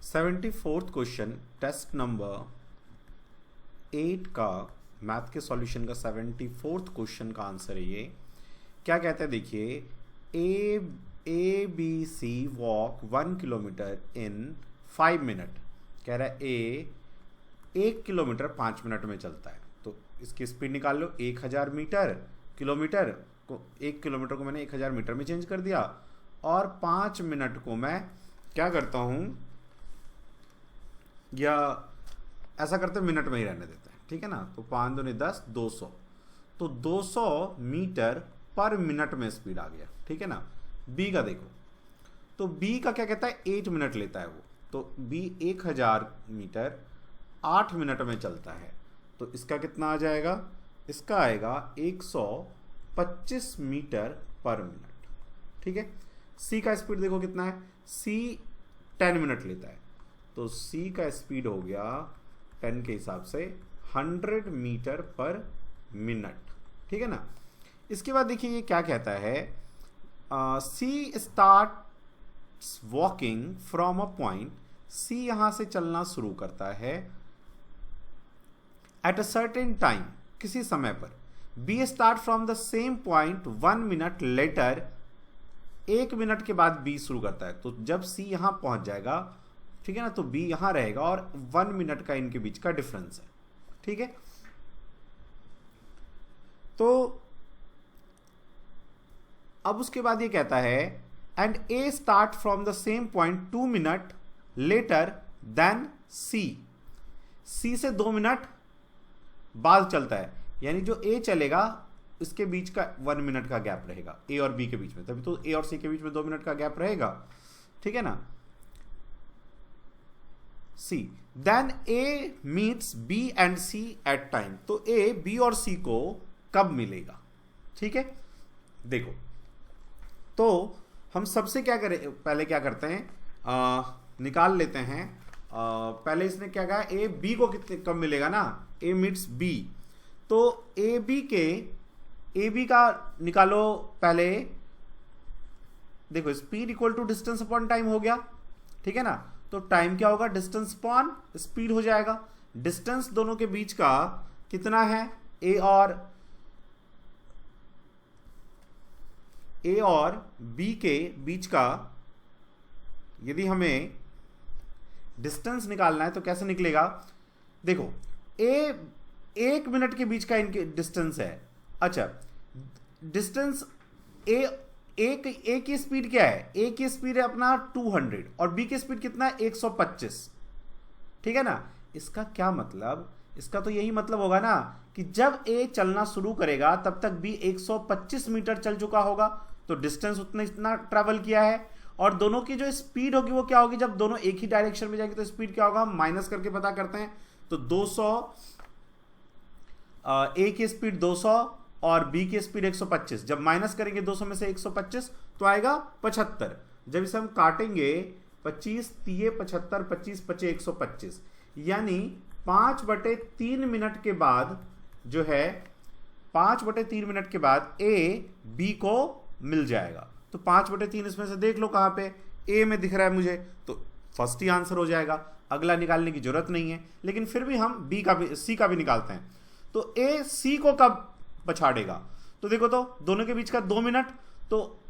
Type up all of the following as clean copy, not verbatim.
74th question test number 8 का math के solution का 74th क्वेश्चन का आंसर है ये। क्या कहता है देखिए, A B C walk 1 kilometre in 5 minute. कह रहा है ए 1 किलोमीटर 5 मिनट में चलता है, तो इसकी स्पीड निकाल लो। 1000 मीटर किलोमीटर को 1 किलोमीटर को मैंने 1000 मीटर में चेंज कर दिया और 5 मिनट को मैं क्या करता हूँ, या ऐसा करते मिनट में ही रहने देते हैं, ठीक है ना। तो 5 दूनी 10, 200, तो 200 मीटर पर मिनट में स्पीड आ गया, ठीक है ना। बी का देखो, तो बी का क्या कहता है 8 मिनट लेता है वो, तो बी 1000 मीटर 8 मिनट में चलता है, तो इसका कितना आ जाएगा, इसका आएगा 125 मीटर पर मिनट, ठीक है। सी का स्पीड देखो कितना है, सी 10 मिनट लेता है, तो सी का स्पीड हो गया 10 के हिसाब से 100 मीटर पर मिनट, ठीक है ना। इसके बाद देखिए ये क्या कहता है, C start walking from a point, C यहां से चलना शुरू करता है एट अ सर्टेन टाइम, किसी समय पर। B start from the same point 1 minute later, 1 minute के बाद बी शुरू करता है, तो जब सी यहां पहुंच जाएगा, ठीक है ना, तो बी यहां रहेगा और 1 मिनट का इनके बीच का डिफरेंस है, ठीक है। तो अब उसके बाद ये कहता है and A start from the same point 2 minute later then C, C से 2 मिनट बाद चलता है, यानी जो ए चलेगा इसके बीच का 1 मिनट का गैप रहेगा ए और बी के बीच में, तभी तो ए और सी के बीच में 2 मिनट का गैप रहेगा, ठीक है ना। C then A meets B and C at time, तो ए बी और सी को कब मिलेगा, ठीक है। देखो तो हम सबसे क्या करें, पहले क्या करते हैं, निकाल लेते हैं। पहले इसने क्या कहा, ए बी को कितने कब मिलेगा ना, ए मीट्स बी, तो ए बी का निकालो पहले। देखो speed equal to distance upon time हो गया, ठीक है ना। तो टाइम क्या होगा, डिस्टेंस अपॉन स्पीड हो जाएगा। डिस्टेंस दोनों के बीच का कितना है, ए और बी के बीच का, यदि हमें डिस्टेंस निकालना है तो कैसे निकलेगा, देखो ए 1 मिनट के बीच का इनके डिस्टेंस है। अच्छा, डिस्टेंस ए की स्पीड क्या है, ए की स्पीड है अपना 200 और बी की स्पीड कितना है 125, ठीक है ना। इसका क्या मतलब, इसका तो यही मतलब होगा ना कि जब ए चलना शुरू करेगा तब तक बी 125 मीटर चल चुका होगा, तो डिस्टेंस इतना ट्रैवल किया है। और दोनों की जो स्पीड होगी वो क्या होगी, जब दोनों एक ही डायरेक्शन में जाएंगे तो स्पीड क्या होगा, हम माइनस करके पता करते हैं। तो 200, ए की स्पीड 200 और बी की स्पीड 125, जब माइनस करेंगे 200 में से 125 तो आएगा 75। जब इसे हम काटेंगे 25 3 75, 25 25 125, यानी 5/3 मिनट के बाद जो है 5/3 मिनट के बाद ए बी को मिल जाएगा। तो 5/3 इसमें से देख लो कहां पे, ए में दिख रहा है मुझे, तो फर्स्ट ही आंसर हो जाएगा, अगला निकालने की जरूरत नहीं है। लेकिन फिर भी हम बी का भी सी का भी निकालते हैं, तो ए सी को कब पछाड़ेगा, तो देखो तो दोनों के बीच का 2 मिनट, तो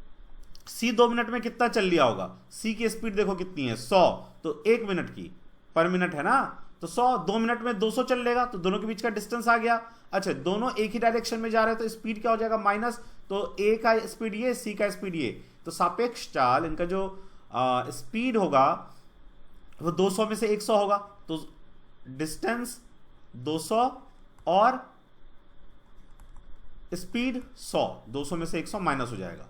सी 2 मिनट में कितना चल लिया होगा, सी की स्पीड देखो कितनी है 100, तो 1 मिनट की पर मिनट है ना, तो 100 2 मिनट में 200 चल लेगा, तो दोनों के बीच का डिस्टेंस आ गया। अच्छा, दोनों एक ही डायरेक्शन में जा रहे हैं तो स्पीड क्या हो जाएगा माइनस, तो ए का स्पीड ये, सी का स्पीड ये, तो सापेक्ष चाल इनका जो स्पीड होगा वो 200 में से 100 होगा, तो डिस्टेंस 200 और स्पीड 100, 200 में से 100 माइनस हो जाएगा।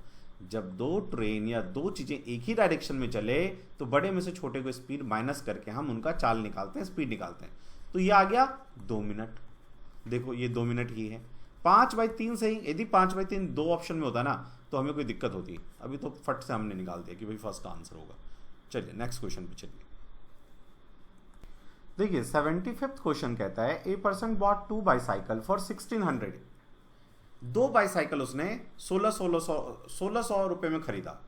जब दो ट्रेन या दो चीजें एक ही डायरेक्शन में चले तो बड़े में से छोटे को स्पीड माइनस करके हम उनका चाल निकालते हैं, स्पीड निकालते हैं। तो ये आ गया 2 मिनट, देखो ये 2 मिनट ही है। 5/3 से ही, यदि 5/3 2 ऑप्शन में होता ना तो हमें कोई दिक्कत होती, अभी तो फट से हमने निकाल दिया कि भाई फर्स्ट आंसर होगा। चलिए नेक्स्ट क्वेश्चन पे चलिए। देखिए 75th क्वेश्चन कहता है a person bought 2 bicycle for 1600, 2 bicycle उसने 1600 रुपए में खरीदा,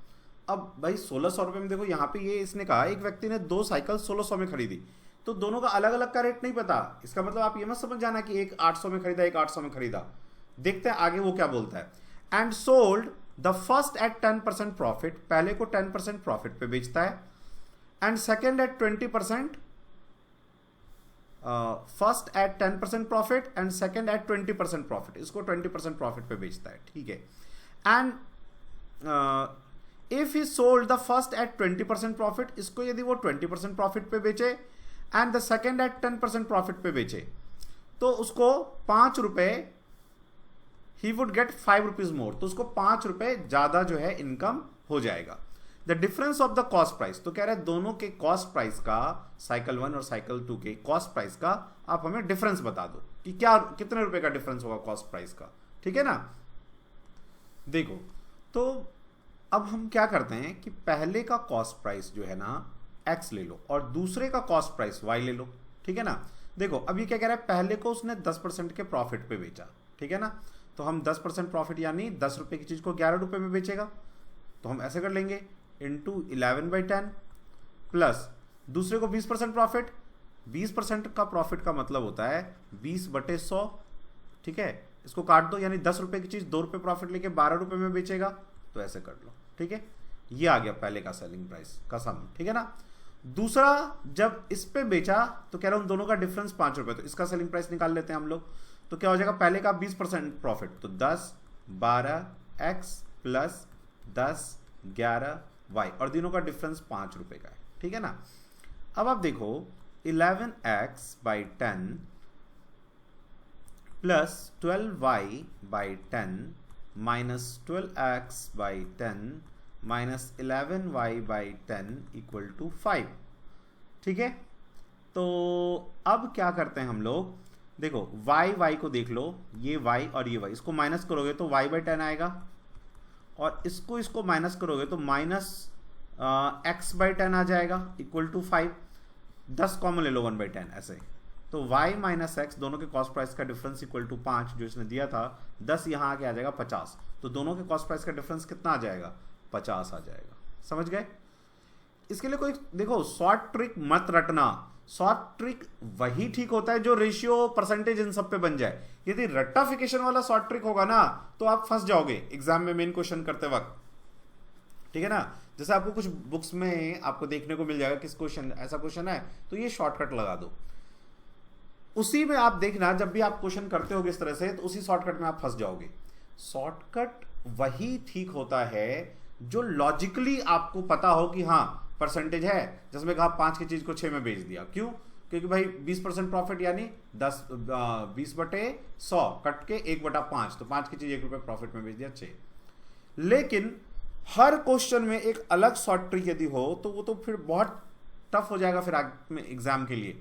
अब भाई 1600 रुपये में देखो यहाँ पे ये इसने कहा एक व्यक्ति ने 2 साइकिल 1600 में खरीदी, तो दोनों का अलग अलग का रेट नहीं पता। इसका मतलब आप ये मत समझ जाना कि एक 800 में खरीदा एक 800 में खरीदा। देखते हैं आगे वो क्या बोलता है। And sold the first at 10% profit, पहले को 10% प्रॉफिट पे बेचता है, and second at 20%, first at 10% profit and second at 20% profit, इसको 20% प्रॉफिट पे बेचता है, ठीक है। And if he sold the first at 20% profit, इसको यदि वो 20% प्रॉफिट पे बेचे and the second at 10% profit पे बेचे, तो उसको 5 रुपए, he would gate 5 rupees more, तो उसको 5 रुपए ज्यादा जो है इनकम हो जाएगा। The difference of the cost price, तो कह रहे हैं दोनों के कॉस्ट प्राइस का, साइकिल 1 और साइकिल 2 के कॉस्ट प्राइस का आप हमें डिफरेंस बता दो कि क्या कितने रुपए का डिफरेंस होगा कॉस्ट प्राइस का, ठीक है ना। देखो तो अब हम क्या करते हैं कि पहले का कॉस्ट प्राइस जो है ना x ले लो और दूसरे का कॉस्ट प्राइस y ले लो, ठीक है ना। देखो अब ये क्या कह रहा है, पहले को उसने 10% के प्रॉफिट पे बेचा, ठीक है ना, तो हम 10% प्रॉफिट यानी 10 रुपए की चीज को 11 रुपए में बेचेगा, तो हम ऐसे कर लेंगे इंटू 11/10 प्लस दूसरे को 20% प्रॉफिट, 20% का प्रॉफिट का मतलब होता है 20/100, ठीक है। इसको काट दो, यानी 10 रुपए की चीज 2 रुपए प्रॉफिट लेके 12 रुपए में बेचेगा, तो ऐसे कर लो, ठीक है। ये आ गया पहले का सेलिंग प्राइस का सम, ठीक है ना। दूसरा जब इस पे बेचा तो कह रहा हूं दोनों का डिफरेंस 5 रुपए, तो इसका सेलिंग प्राइस निकाल लेते हैं हम लोग। तो क्या हो जाएगा, पहले का 20% प्रॉफिट, तो 10 12 x प्लस 10 11 y, और तीनों का डिफरेंस 5 रुपए का है, ठीक है ना। अब आप देखो 11x/10 plus 12y/10 minus 12x/10 minus 11y/10 equal to 5, ठीक है। तो अब क्या करते हैं हम लोग, देखो y को देख लो, ये y और ये y, इसको माइनस करोगे तो y/10 आएगा, और इसको माइनस करोगे तो माइनस x/10 आ जाएगा इक्वल टू 5। 10 कॉमन ले लो 1/10 ऐसे, तो y माइनस x दोनों के कॉस्ट प्राइस का डिफरेंस इक्वल टू 5 जो इसने दिया था, 10 यहाँ आके आ जाएगा 50, तो दोनों के कॉस्ट प्राइस का डिफरेंस कितना आ जाएगा, 50 आ जाएगा। समझ गए। इसके लिए कोई देखो शॉर्ट ट्रिक मत रटना, शॉर्ट ट्रिक वही ठीक होता है जो रेशियो परसेंटेज इन सब पे बन जाए। यदि रट्टाफिकेशन वाला शॉर्ट ट्रिक होगा ना तो आप फंस जाओगे एग्जाम में मेन क्वेश्चन करते वक्त, ठीक है ना। जैसे आपको कुछ बुक्स में आपको देखने को मिल जाएगा किस क्वेश्चन ऐसा क्वेश्चन है तो ये शॉर्टकट लगा दो, उसी में आप देखना जब भी आप क्वेश्चन करते होगे इस तरह से तो उसी शॉर्टकट में आप फंस जाओगे। शॉर्टकट वही ठीक होता है जो लॉजिकली आपको पता हो कि हाँ परसेंटेज है, जिसमें कहा 5 की चीज को 6 में बेच दिया, क्यों, क्योंकि भाई 20% प्रॉफिट यानी 20/100 कट के 1/5, तो 5 की चीज 1 रुपए प्रॉफिट में बेच दिया 6। लेकिन हर क्वेश्चन में एक अलग शॉर्ट ट्रिक यदि हो तो वो तो फिर बहुत टफ हो जाएगा फिर आगे में एग्जाम के लिए।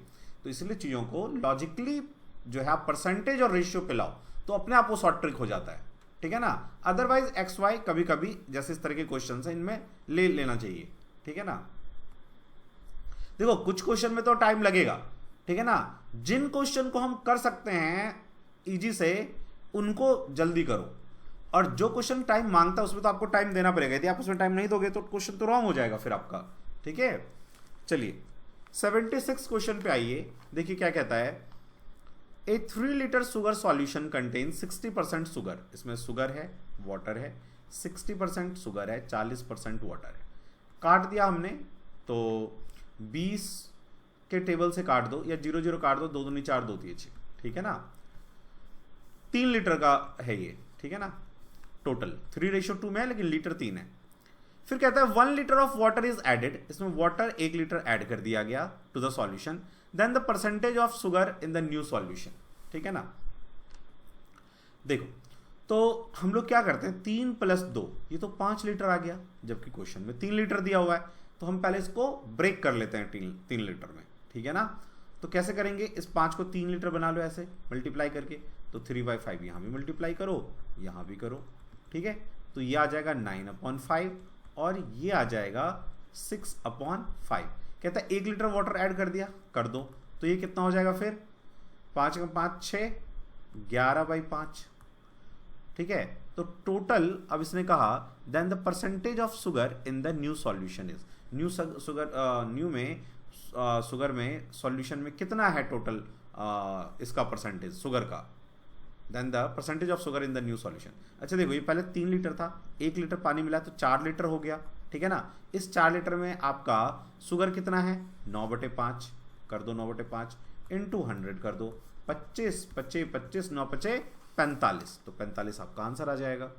तो इसलिए चीजों को लॉजिकली जो है आप परसेंटेज और रेशियो पे लाओ तो अपने आप वो शॉर्ट ट्रिक हो जाता है, ठीक है ना। अदरवाइज एक्स वाई कभी कभी जैसे इस तरह के क्वेश्चन है इनमें ले लेना चाहिए, ठीक है ना। देखो कुछ क्वेश्चन में तो टाइम लगेगा, ठीक है ना। जिन क्वेश्चन को हम कर सकते हैं इजी से उनको जल्दी करो, और जो क्वेश्चन टाइम मांगता है उसमें तो आपको टाइम देना पड़ेगा। यदि आप उसमें टाइम नहीं दोगे तो क्वेश्चन तो रॉन्ग हो जाएगा फिर आपका, ठीक है। चलिए 76 क्वेश्चन पे आइए, देखिए क्या कहता है। ए 3 litre sugar solution contain 60% sugar, इसमें शुगर है वाटर है, 60% शुगर है 40% वाटर है। काट दिया हमने तो 20 के टेबल से काट दो या 0 0 काट दो, 2 दूनी 4 2 3, ठीक है ना। 3 लीटर का है ये, ठीक है ना। टोटल 3:2 में है लेकिन लीटर 3 है। फिर कहता है 1 litre of water is added, इसमें वाटर 1 लीटर ऐड कर दिया गया to the solution, then the percentage of sugar in the new solution, ठीक है ना। देखो तो हम लोग क्या करते हैं 3 + 2 ये तो 5 लीटर आ गया, जबकि क्वेश्चन में 3 लीटर दिया हुआ है, तो हम पहले इसको ब्रेक कर लेते हैं 3 लीटर में, ठीक है ना। तो कैसे करेंगे, इस 5 को 3 लीटर बना लो ऐसे मल्टीप्लाई करके, तो 3/5 यहाँ भी मल्टीप्लाई करो यहाँ भी करो, ठीक है। तो ये आ जाएगा 9/5 और ये आ जाएगा 6/5। कहता है 1 लीटर वाटर ऐड कर दिया, कर दो, तो ये कितना हो जाएगा फिर 5 × 5 6, 11/5, ठीक है। तो टोटल, अब इसने कहा then the percentage of sugar in the new solution is, new में शुगर में सॉल्यूशन में कितना है टोटल इसका परसेंटेज शुगर का, then the percentage of sugar in the new solution. अच्छा देखो, ये पहले 3 लीटर था, 1 लीटर पानी मिला तो 4 लीटर हो गया, ठीक है ना। इस 4 लीटर में आपका शुगर कितना है, 9/5 कर दो, 9/5 इंटू 100 कर दो, 25 25 25 9 5 45, तो 45 आपका आंसर आ जाएगा।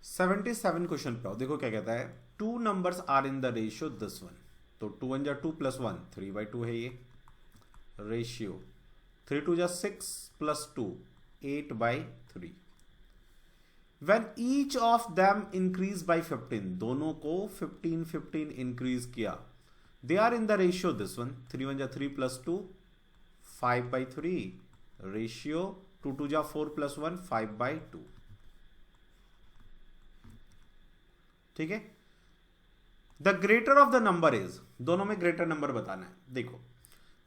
77 क्वेश्चन पे आओ, देखो क्या कहता है, 2 numbers are in the ratio this one, तो 2 1 जा 2 + 1 3/2 है ये रेशियो, 3 2 जा 6 + 2 8/3। When each of them increase by 15, दोनों को 15 15 इंक्रीज किया, they are in the ratio this one, 3 1 जा 3 + 2 5/3 रेशियो, 2 2 जा 4 + 1 5/2, ठीक है। The greater of the number is, दोनों में ग्रेटर नंबर बताना है। देखो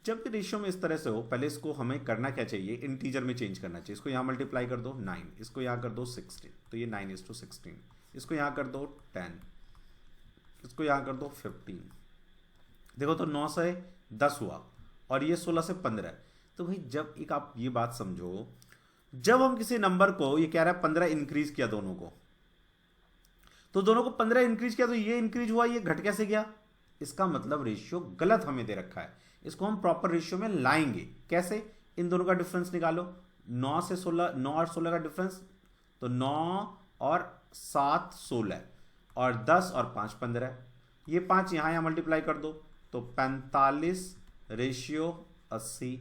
जब भी रेशियो में इस तरह से हो, पहले इसको हमें करना क्या चाहिए, इंटीजर में चेंज करना चाहिए। इसको यहां मल्टीप्लाई कर दो 9, इसको यहां कर दो 16, तो ये 9:16, इसको यहां कर दो 10, इसको यहां कर दो 15। देखो तो 9 से 10 हुआ और ये 16 से 15। तो भाई जब एक आप ये बात समझो, जब हम किसी नंबर को, ये कह रहा है 15 इंक्रीज किया दोनों को, तो दोनों को 15 इंक्रीज किया, तो ये इंक्रीज हुआ, ये घट कैसे गया, इसका मतलब रेशियो गलत हमें दे रखा है। इसको हम प्रॉपर रेशियो में लाएंगे कैसे, इन दोनों का डिफरेंस निकालो, 9 से 16, 9 और 16 का डिफरेंस, तो 9 और 7 16 और 10 और 5 15, ये 5 यहां मल्टीप्लाई कर दो तो 45 रेशियो 80,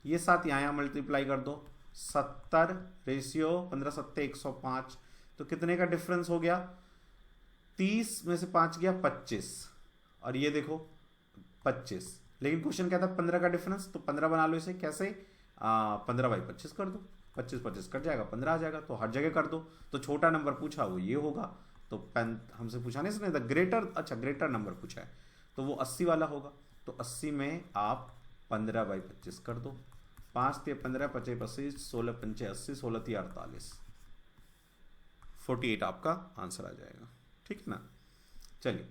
ये 7 यहां मल्टीप्लाई कर दो 70 रेशियो 15 7 105, तो कितने का डिफरेंस हो गया, 30 में से 5 गया 25, और ये देखो 25। लेकिन क्वेश्चन क्या था, 15 का डिफरेंस, तो 15 बना लो इसे कैसे, 15/25 कर दो, 25 25 कट जाएगा, 15 आ जाएगा, तो हर जगह कर दो। तो छोटा नंबर पूछा वो ये होगा, तो हमसे पूछा नहीं इसने, द ग्रेटर, अच्छा ग्रेटर नंबर पूछा है, तो वो 80 वाला होगा। तो 80 में आप 15/25 कर दो, 5 × 15 25 25 16 5 80 16 × 48 48 आपका आंसर आ जाएगा, ठीक है ना। चलिए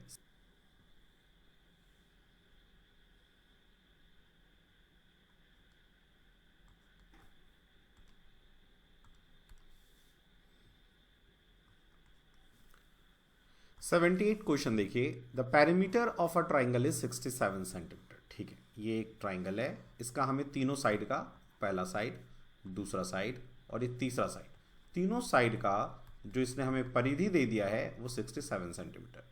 $78 क्वेश्चन देखिए, the parameter of a triangle is 67 centimetre, ठीक है। ये एक ट्राइंगल है, इसका हमें तीनों साइड का, पहला साइड, दूसरा साइड और ये तीसरा साइड, तीनों साइड का जो इसने हमें परिधि दे दिया है वो 67 centimetre.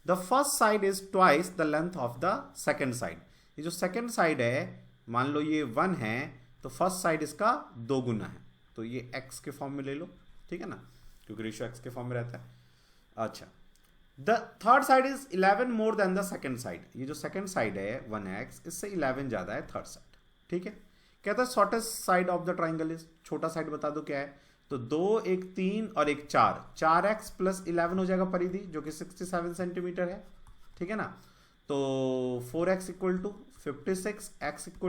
The first side is twice the length of the second side, ये जो सेकेंड साइड है, मान लो ये 1 है, तो फर्स्ट साइड इसका 2 गुना है, तो ये x के फॉर्म में ले लो, ठीक है ना, क्योंकि रेशियो x के फॉर्म में रहता है। अच्छा, the third side is 11 more than the second side, ये जो सेकेंड साइड है 1x, इससे 11 ज्यादा है थर्ड साइड, ठीक है। कहता है shortest side of the triangle is, छोटा साइड बता दो क्या है, तो 2 1 3 और 1 4, 4x + 11 हो जाएगा परिधि, जो कि 67 सेंटीमीटर है, ठीक है ना। तो 4x = 56, x =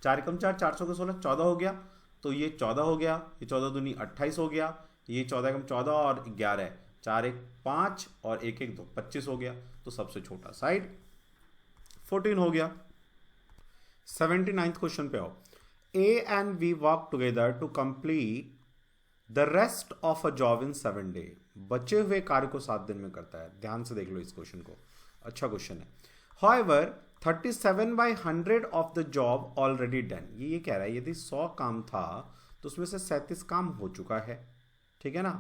4 × 4 4 × 16 14 हो गया, तो ये 14 हो गया, ये 14 दूनी 28 हो गया, ये 14 × 14 और 11 4 1 5 और 1 1 2 25 हो गया, तो सबसे छोटा साइड 14 हो गया। 79th क्वेश्चन पे आओ, A and B work together to complete the rest of a job in 7 days, बचे हुए कार्य को 7 दिन में करता है। ध्यान से देख लो इस क्वेश्चन को, अच्छा क्वेश्चन है। However 37/100 of the job already done, ये कह रहा है यदि 100 काम था तो उसमें से 37 काम हो चुका है, ठीक है ना।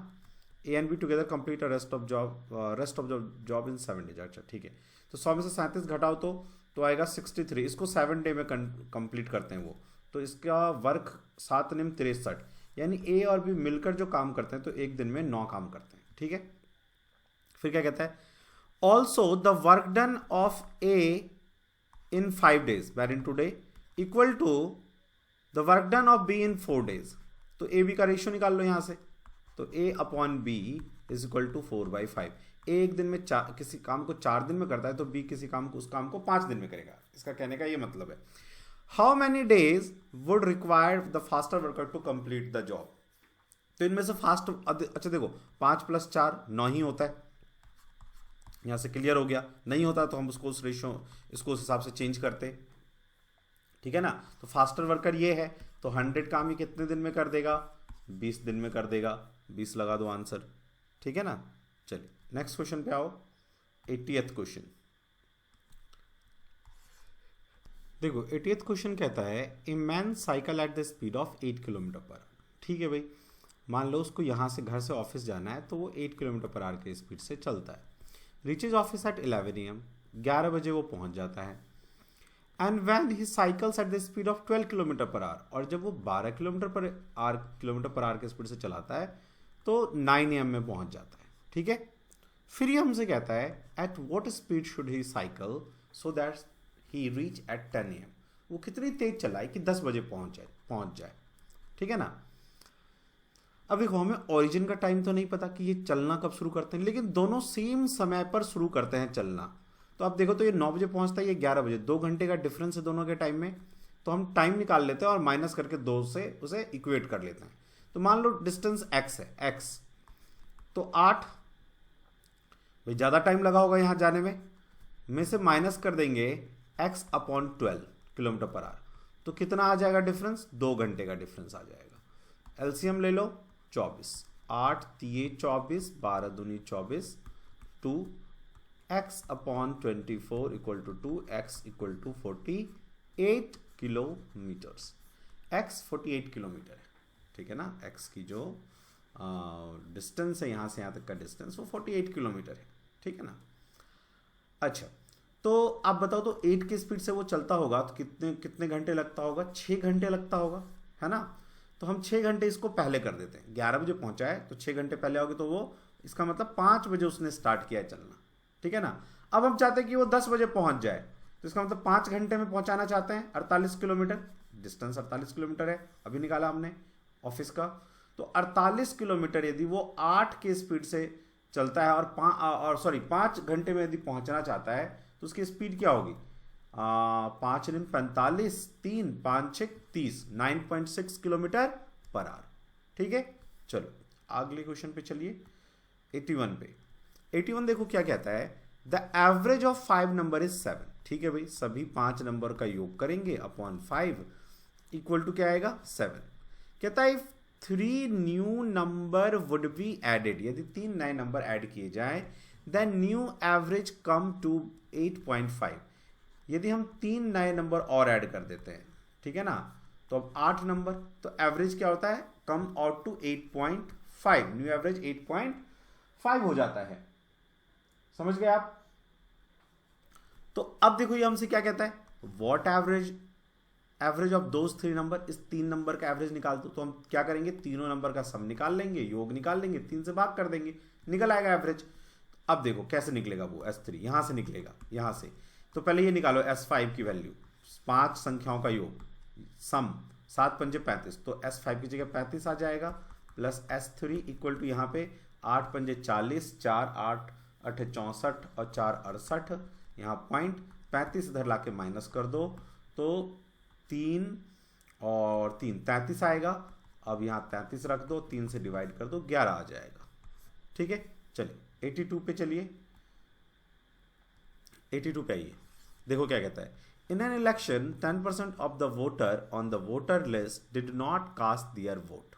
A and B together complete a rest of job in 7 days, अच्छा ठीक है। तो 100 में से 37 घटाओ तो आएगा 63, इसको 7 डे में कंप्लीट करते हैं वो, तो इसका वर्क 7 × 63, यानी A और B मिलकर जो काम करते हैं तो एक दिन में 9 काम करते हैं, ठीक है। फिर क्या कहता है, also the work done of A in 5 days wherein today equal to the work done of B in 4 days, तो A B का रेशियो निकाल लो यहां से, तो A/B = 4/5। A एक दिन में किसी काम को 4 दिन में करता है, तो B किसी काम को, उस काम को 5 दिन में करेगा, इसका कहने का ये मतलब है। How many days would require the faster worker to complete the job, तो इनमें से फास्ट, अच्छा देखो 5 + 4 9 ही होता है, यहां से क्लियर हो गया। नहीं होता तो हम उसको उस रेशियो, इसको उस हिसाब से चेंज करते, ठीक है ना। तो फास्टर वर्कर ये है, तो 100 काम ये कितने दिन में कर देगा, 20 दिन में कर देगा। 20 लगा दो आंसर, ठीक है ना। चलिए नेक्स्ट क्वेश्चन पे आओ, 80th क्वेश्चन। देखो 80th क्वेश्चन कहता है a man cycle at the speed of 8 km/h। ठीक है भाई, मान लो उसको यहाँ से घर से ऑफिस जाना है, तो वो 8 km/h के स्पीड से चलता है। रीचेज ऑफिस एट 11 AM, 11 बजे वो पहुंच जाता है। And when he cycles at the speed of 12 km/h, और जब वो 12 km/h के स्पीड से चलाता है तो 9 AM में पहुंच जाता है, ठीक है। फिर ये हमसे कहता है at what speed should he cycle so that he reach at 10 AM, वो कितनी तेज चलाए कि 10 बजे पहुंच जाए, ठीक है ना। अब देखो हमें ओरिजिन का टाइम तो नहीं पता कि ये चलना कब शुरू करते हैं, लेकिन दोनों सेम समय पर शुरू करते हैं चलना। तो आप देखो तो ये 9 बजे पहुंचता है, ये 11 बजे, 2 घंटे का डिफरेंस है दोनों के टाइम में। तो हम टाइम निकाल लेते हैं और माइनस करके 2 से उसे इक्वेट कर लेते हैं। तो मान लो डिस्टेंस x है, x तो 8, भाई ज़्यादा टाइम लगा होगा यहाँ जाने में से माइनस कर देंगे x/12 km/h, तो कितना आ जाएगा डिफरेंस, 2 घंटे का डिफरेंस आ जाएगा। एलसीएम ले लो 24, 8 3 24, 12 दूनी 24, 2 x/24 equal to 2, x equal to 48 kilometres. x 48 kilometre है, ठीक है ना। x की जो डिस्टेंस है यहाँ से यहाँ तक का डिस्टेंस वो 48 किलोमीटर है, ठीक है ना। अच्छा तो आप बताओ, तो 8 की स्पीड से वो चलता होगा तो कितने घंटे लगता होगा, 6 घंटे लगता होगा, है ना। तो हम 6 घंटे इसको पहले कर देते हैं, 11 बजे पहुंचा है तो 6 घंटे पहले आओगे, तो वो इसका मतलब 5 बजे उसने स्टार्ट किया है चलना, ठीक है ना। अब हम चाहते हैं कि वो 10 बजे पहुंच जाए, तो इसका मतलब 5 घंटे में पहुंचाना चाहते हैं। 48 किलोमीटर डिस्टेंस, 48 किलोमीटर है अभी निकाला हमने ऑफिस का। तो 48 किलोमीटर यदि वो 8 के स्पीड से चलता है और 5 घंटे में यदि पहुंचना चाहता है, तो उसकी स्पीड क्या होगी, 5 × 45, 3 5 6 30, 9.6 km/h, ठीक है। चलो अगले क्वेश्चन पे चलिए, 81 पे। 81 देखो क्या कहता है, the average of 5 number is 7, ठीक है भाई, सभी 5 नंबर का योग करेंगे अपॉन 5 इक्वल टू क्या आएगा 7। कहता है 3 new number would be added, यदि 3 नए नंबर ऐड किए जाएं, then new average come to 8.5, यदि हम 3 नए नंबर और ऐड कर देते हैं, ठीक है ना, तो अब 8 नंबर, तो एवरेज क्या होता है, come out to 8.5, new average 8.5 हो जाता है। समझ गए आप। तो अब देखो ये हमसे क्या कहता है, what average of those 3 number, इस 3 नंबर का एवरेज निकाल दो। तो हम क्या करेंगे, तीनों नंबर का सम निकाल लेंगे, योग निकाल लेंगे, 3 से भाग कर देंगे, निकल आएगा एवरेज। अब देखो कैसे निकलेगा वो, S3 यहां से निकलेगा, यहां से। तो पहले ये निकालो S5 की वैल्यू, 5 संख्याओं का योग, सम 7 पंजे 35, तो S5 की जगह 35 आ जाएगा, प्लस S3 इक्वल टू यहाँ पे 8 पंजे 40, 4 8 8 64 और 4 68, यहाँ पॉइंट 35 इधर लाके माइनस कर दो, तो 3 और 3 33 आएगा। अब यहाँ 33 रख दो, 3 से डिवाइड कर दो, 11 आ जाएगा, ठीक है। चलिए 82 पे चलिए, 82 पे आइए, देखो क्या कहता है, in an election 10% of the voter on the voter list did not cast their vote.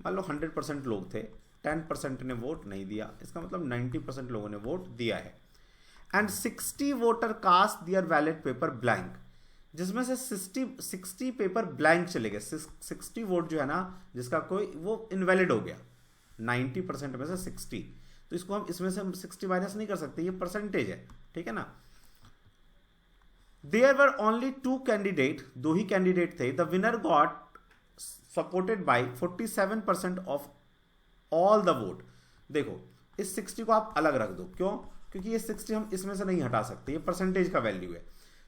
मान लो 100% लोग थे, 10% ने वोट नहीं दिया, इसका मतलब 90% लोगों ने वोट दिया है। And 60 voter cast their ballot paper blank, जिसमें से 60 पेपर ब्लैंक चले गए, 60 वोट जो है ना जिसका कोई वो इनवैलिड हो गया, 90% में से 60, तो इसको हम इसमें से 60 माइनस नहीं कर सकते, ये परसेंटेज है, ठीक है ना। देयर वर ओनली 2 कैंडिडेट, 2 ही कैंडिडेट थे, the winner got supported by 47% of all the vote. देखो इस 60 को आप अलग रख दो, क्यों, क्योंकि ये 60 हम इसमें से नहीं हटा सकते, ये परसेंटेज का वैल्यू है।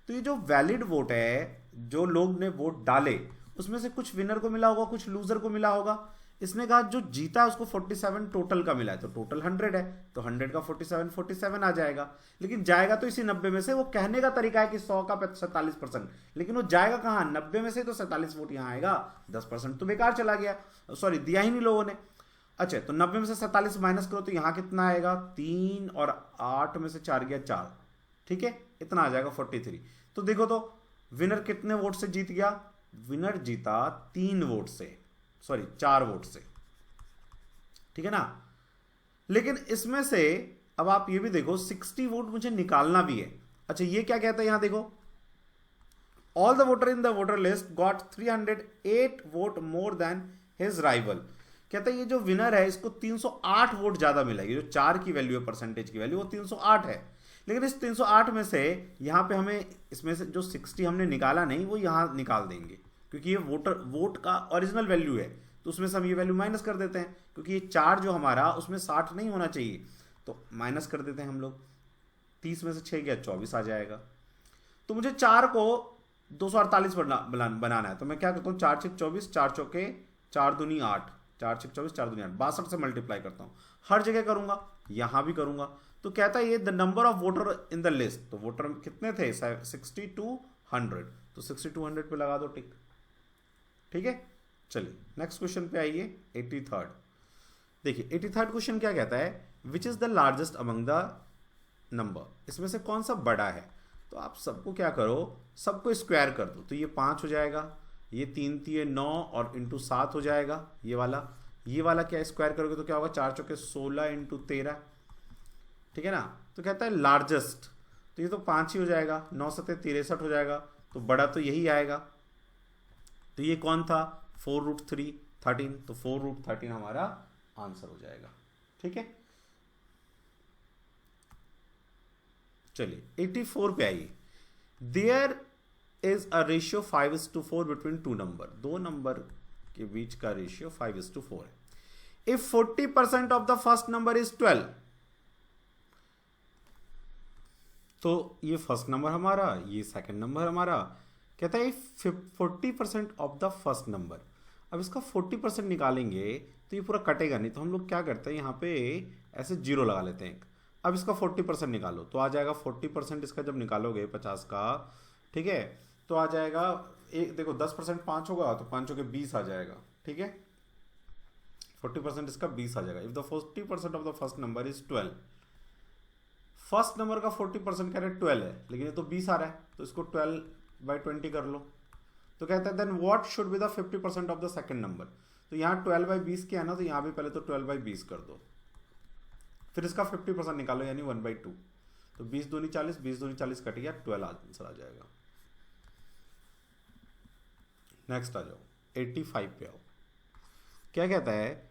तो ये जो वैलिड वोट है, जो लोग ने वोट डाले, उसमें से कुछ विनर को मिला होगा, कुछ लूजर को मिला होगा, इसने कहा जो जीता है उसको 47 टोटल का मिला है, तो टोटल 100 है, तो 100 का 47 आ जाएगा। लेकिन जाएगा तो इसी 90 में से। वो कहने का तरीका है कि 100 का 47%, लेकिन वो जाएगा कहाँ, 90 में से, तो 47 वोट यहाँ आएगा, 10% तो बेकार चला गया, सॉरी दिया ही नहीं लोगों ने। अच्छा, तो 90 में से 47 माइनस करो तो यहाँ कितना आएगा, 3 और 8 में से 4 गया 4, ठीक है, इतना आ जाएगा 43। तो देखो तो विनर कितने वोट से जीत गया, विनर जीता 3 वोट से, सॉरी 4 वोट से, ठीक है ना। लेकिन इसमें से अब आप ये भी देखो 60 वोट मुझे निकालना भी है। अच्छा, ये क्या कहता है यहां देखो, all the voter in the voter list got 308 vote more than his rival. कहता है ये जो विनर है इसको 308 वोट ज्यादा मिलेगी, जो 4 की वैल्यू है, परसेंटेज की वैल्यू, वो 308 है। लेकिन इस 308 में से यहाँ पे हमें इसमें से जो 60 हमने निकाला नहीं वो यहाँ निकाल देंगे, क्योंकि ये वोट का ओरिजिनल वैल्यू है, तो उसमें से हम ये वैल्यू माइनस कर देते हैं, क्योंकि ये 4 जो हमारा उसमें 60 नहीं होना चाहिए, तो माइनस कर देते हैं हम लोग। 30 में से 6 गया 24 आ जाएगा। तो मुझे 4 को 248 बनाना है, तो मैं क्या करता हूँ, 4 6 24, 4 चौके 4 दूनी 8, 4 6 24, 4 दूनी 8, 62 से मल्टीप्लाई करता हूँ, हर जगह करूंगा, यहां भी करूंगा। तो कहता है ये the number of voter in the list, तो वोटर कितने थे, 60 to 100, तो 60 to 100 पे लगा दो टिक, ठीक है। चलिए नेक्स्ट क्वेश्चन पे आइए, 83rd। देखिए 83rd क्वेश्चन क्या कहता है, which is the largest among the number, इसमें से कौन सा बड़ा है। तो आप सबको क्या करो, सबको स्क्वायर कर दो, तो ये 5 हो जाएगा, ये 3 3 9 और इंटू 7 हो जाएगा, ये वाला क्या स्क्वायर करोगे तो क्या होगा, 4 चौके 16 इंटू 13, ठीक है ना। तो कहता है लार्जेस्ट, तो ये तो 5 ही हो जाएगा, 9 7 63 हो जाएगा, तो बड़ा तो यही आएगा। तो ये कौन था, 4√3 13, तो 4√13 हमारा आंसर हो जाएगा, ठीक है। चलिए 84 पे आइए, there is a ratio 5:4 between 2 number, 2 number के बीच का रेशियो 5:4 है। If 40% of the first number is 12, तो ये फर्स्ट नंबर हमारा, ये सेकंड नंबर हमारा। कहता है 40% ऑफ द फर्स्ट नंबर। अब इसका 40% निकालेंगे तो ये पूरा कटेगा नहीं, तो हम लोग क्या करते हैं, यहाँ पे ऐसे 0 लगा लेते हैं। अब इसका 40% निकालो तो आ जाएगा 40% इसका जब निकालोगे 50 का, ठीक है, तो आ जाएगा एक, देखो 10% 5 होगा, तो 5 के 20 आ जाएगा, ठीक है। 40% इसका 20 आ जाएगा। If the 40% of the first number is 12, first number का 40% कह रहे 12 है, लेकिन ये तो 20 आ रहा है, तो इसको 12/20 कर लो। तो कहता है then what should be the 50% of the second number. तो यहाँ 12/20 किया ना, तो यहाँ भी पहले तो 12/20 कर दो, फिर इसका 50% निकालो, यानी 1/2। तो 20 दूनी 40, 20 दूनी 40 कट गया, 12 आंसर आ जाएगा। नेक्स्ट आ जाओ, 85 पे आओ। क्या कहता है,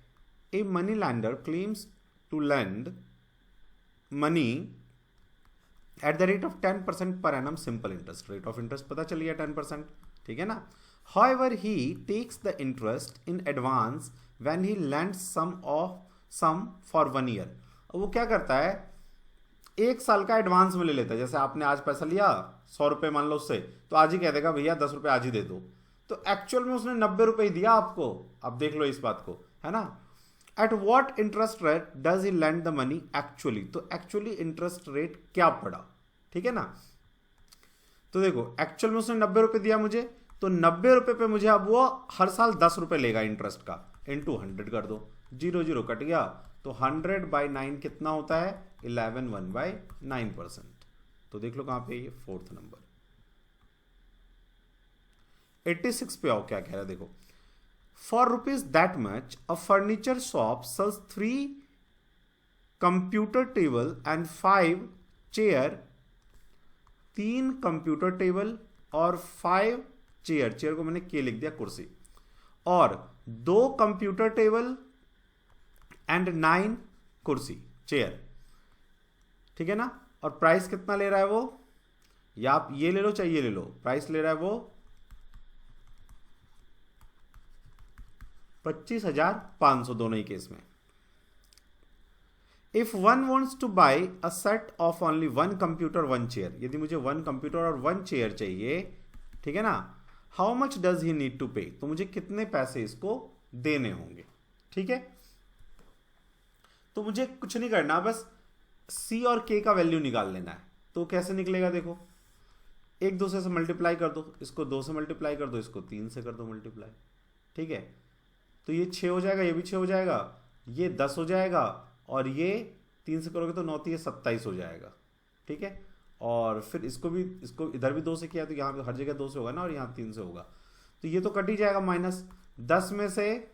a money lender claims to lend money at the rate of 10% per annum simple interest. Rate of interest पता चलिए 10%, ठीक है ना। However he takes the interest in advance when he lends sum for 1 year. वो क्या करता है, 1 साल का एडवांस में ले लेता है। जैसे आपने आज पैसा लिया 100 रुपये मान लो उससे, तो आज ही कह देगा भैया 10 रुपये आज ही दे दो, तो एक्चुअल में उसने 90 रुपये दिया आपको। अब देख लो इस बात को, है ना। At what interest rate does he lend the money actually, तो एक्चुअली इंटरेस्ट रेट क्या पड़ा, ठीक है ना। तो देखो एक्चुअल में उसने 90 रुपये दिया मुझे, तो 90 रुपये पे मुझे अब वो हर साल 10 रुपये लेगा इंटरेस्ट का, इंटू 100 कर दो, 0 0 कट गया, तो 100/9 कितना होता है, 11 1/9%। तो देख लो कहां पे, ये 4th नंबर। 86 पे आओ, क्या कह रहा है देखो, for rupees that much a furniture shop sells 3 computer table and 5 chair, 3 computer table और 5 चेयर, चेयर को मैंने के लिख दिया, कुर्सी, और 2 कंप्यूटर टेबल एंड 9 कुर्सी चेयर, ठीक है ना। और प्राइस कितना ले रहा है वो, या आप ये ले लो चाहे ये ले लो, प्राइस ले रहा है वो 25,500 दोनों ही केस में। If one wants two by a set of only 1 computer 1 chair, यदि मुझे 1 कंप्यूटर और 1 चेयर चाहिए, ठीक है ना, how much does he need to pay, तो मुझे कितने पैसे इसको देने होंगे, ठीक है, तो मुझे कुछ नहीं करना, बस C और K का वैल्यू निकाल लेना है। तो कैसे निकलेगा, देखो एक दूसरे से मल्टीप्लाई कर दो, इसको 2 से मल्टीप्लाई कर दो, इसको 3 से कर दो मल्टीप्लाई, ठीक है। तो ये 6 हो जाएगा, ये भी 6 हो जाएगा, ये 10 हो जाएगा, और ये 3 से करोगे तो 9 3 27 हो जाएगा, ठीक है। और फिर इसको भी, इसको इधर भी 2 से किया तो यहाँ पे हर जगह 2 से होगा ना, और यहाँ 3 से होगा, तो ये तो कट ही जाएगा। माइनस 10 में से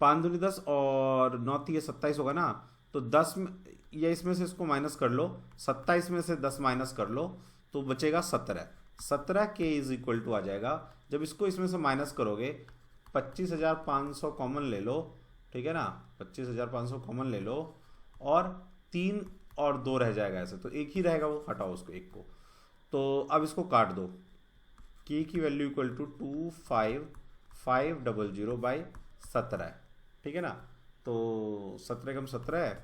5 दूनी 10 और 9 3 27 होगा ना, तो 10 में या इसमें से इसको माइनस कर लो, 27 में से 10 माइनस कर लो तो बचेगा 17। 17 के इज इक्वल टू आ जाएगा, जब इसको इसमें से माइनस करोगे 25,500 कॉमन ले लो, ठीक है ना, 25,500 कॉमन ले लो, और 3 और 2 रह जाएगा ऐसे, तो एक ही रहेगा, वो हटाओ उसको एक को। तो अब इसको काट दो, के की वैल्यू इक्वल टू 25500 बाई 17, ठीक है ना। तो 17 कम 17,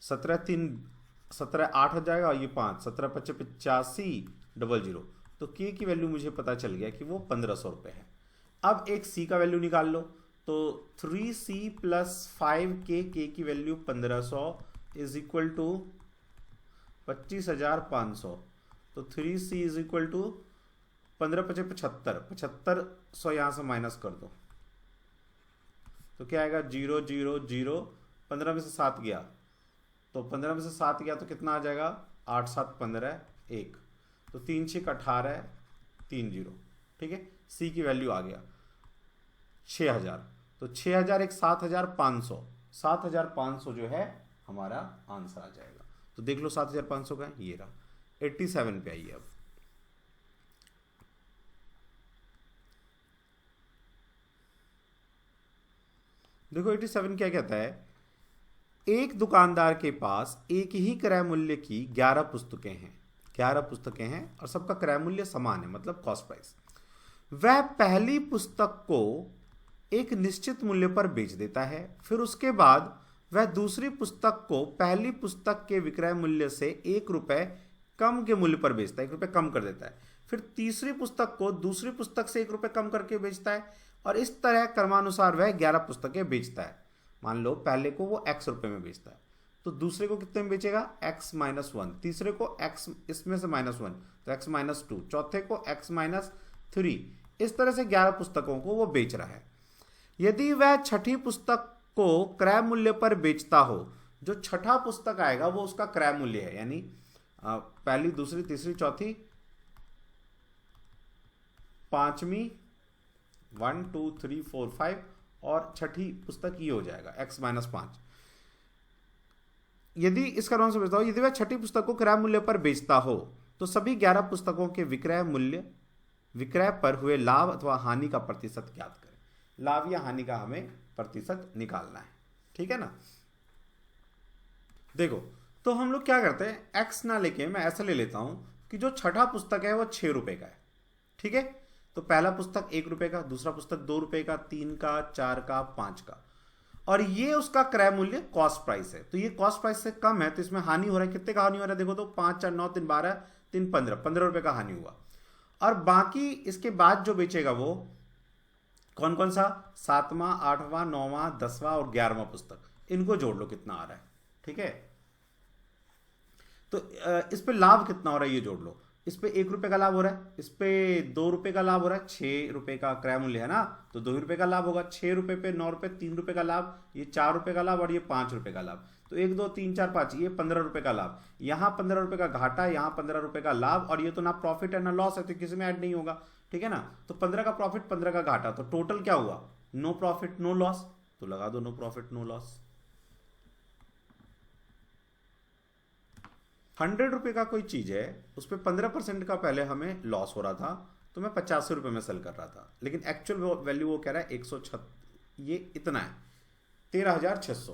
17 3 17 8 हो जाएगा, और ये 5 17 5 8500, तो के की वैल्यू मुझे पता चल गया कि वो 1500 रुपये है। अब एक सी का वैल्यू निकाल लो, तो 3C प्लस 5K, के की वैल्यू 1500 इज इक्वल टू 25,500, तो 3C इज इक्वल टू 15 5 75, 7500 यहाँ से माइनस कर दो, तो क्या आएगा 0 0 0, 15 में से 7 गया, तो 15 में से 7 गया तो कितना आ जाएगा, 8 7 15 1, तो 3 6 18 3 0, ठीक है। सी की वैल्यू आ गया 6000, तो 6000 एक 7500, 7500 जो है हमारा आंसर आ जाएगा। तो देख लो 7500 का ये रहा, 87 पे आइए। अब देखो 87 क्या कहता है, एक दुकानदार के पास एक ही क्रय मूल्य की 11 पुस्तकें हैं, 11 पुस्तकें हैं और सबका क्रय मूल्य समान है, मतलब कॉस्ट प्राइस। वह पहली पुस्तक को एक निश्चित मूल्य पर बेच देता है, फिर उसके बाद वह दूसरी पुस्तक को पहली पुस्तक के विक्रय मूल्य से 1 रुपये कम के मूल्य पर बेचता है, 1 रुपये कम कर देता है, फिर तीसरी पुस्तक को दूसरी पुस्तक से 1 रुपये कम करके बेचता है, और इस तरह क्रमानुसार वह 11 पुस्तकें बेचता है। मान लो पहले को वो x रुपये में बेचता है, तो दूसरे को कितने में बेचेगा, x माइनस 1, तीसरे को x इसमें से माइनस 1 तो x माइनस 2, चौथे को x माइनस 3, इस तरह से 11 पुस्तकों को वो बेच रहा है। यदि वह छठी पुस्तक को क्रय मूल्य पर बेचता हो, जो छठा पुस्तक आएगा वो उसका क्रय मूल्य है, यानी पहली दूसरी तीसरी चौथी पांचवी 1 2 3 4 5 और छठी पुस्तक ये हो जाएगा x माइनस 5। यदि इसका नाम से बेचता हो, यदि वह छठी पुस्तक को क्रय मूल्य पर बेचता हो तो सभी 11 पुस्तकों के विक्रय पर हुए लाभ अथवा हानि का प्रतिशत ज्ञात करें। लाभ या हानि का हमें प्रतिशत निकालना है, ठीक है ना। देखो तो हम लोग क्या करते हैं, x ना लेके मैं ऐसा ले लेता हूं कि जो छठा पुस्तक है वो 6 रुपए का है, ठीक है। तो पहला पुस्तक 1 रुपए का, दूसरा पुस्तक 2 रुपए का, 3 का, 4 का, 5 का, और ये उसका क्रय मूल्य कॉस्ट प्राइस है। तो ये कॉस्ट प्राइस से कम है, तो इसमें हानि हो रहा है। कितने का हानि हो रहा है, देखो तो 5 4 9 3 12 3 15, 15 रुपए का हानि हुआ। और बाकी इसके बाद जो बेचेगा वो कौन कौन सा, 7वां 8वां 9वां 10वां और 11वां पुस्तक, इनको जोड़ लो कितना आ रहा है, ठीक है। तो इस पे लाभ कितना हो रहा है ये जोड़ लो। इस पे 1 रुपए का लाभ हो रहा है, इस पे 2 रुपए का लाभ हो रहा है, 6 रुपए का क्रय मूल्य है ना, तो 2 रुपए का लाभ होगा। 6 रुपए पे 9 रुपए 3 रुपए का लाभ, ये 4 रुपए का लाभ और ये 5 रुपए का लाभ, तो 1 2 3 4 5 ये 15 रुपए का लाभ। यहाँ 15 रुपए का घाटा, यहाँ 15 रुपए का लाभ, और ये तो ना प्रॉफिट है ना लॉस है, तो किसी में ऐड नहीं होगा, ठीक है ना। तो 15 का प्रॉफिट 15 का घाटा, तो टोटल क्या हुआ, नो प्रॉफिट नो लॉस, तो लगा दो नो प्रॉफिट नो लॉस। 100 रुपए का कोई चीज है, उस पर 15% का पहले हमें लॉस हो रहा था, तो मैं 85 रुपए में सेल कर रहा था, लेकिन एक्चुअल वैल्यू वो कह रहा है 106, ये इतना है 13,600।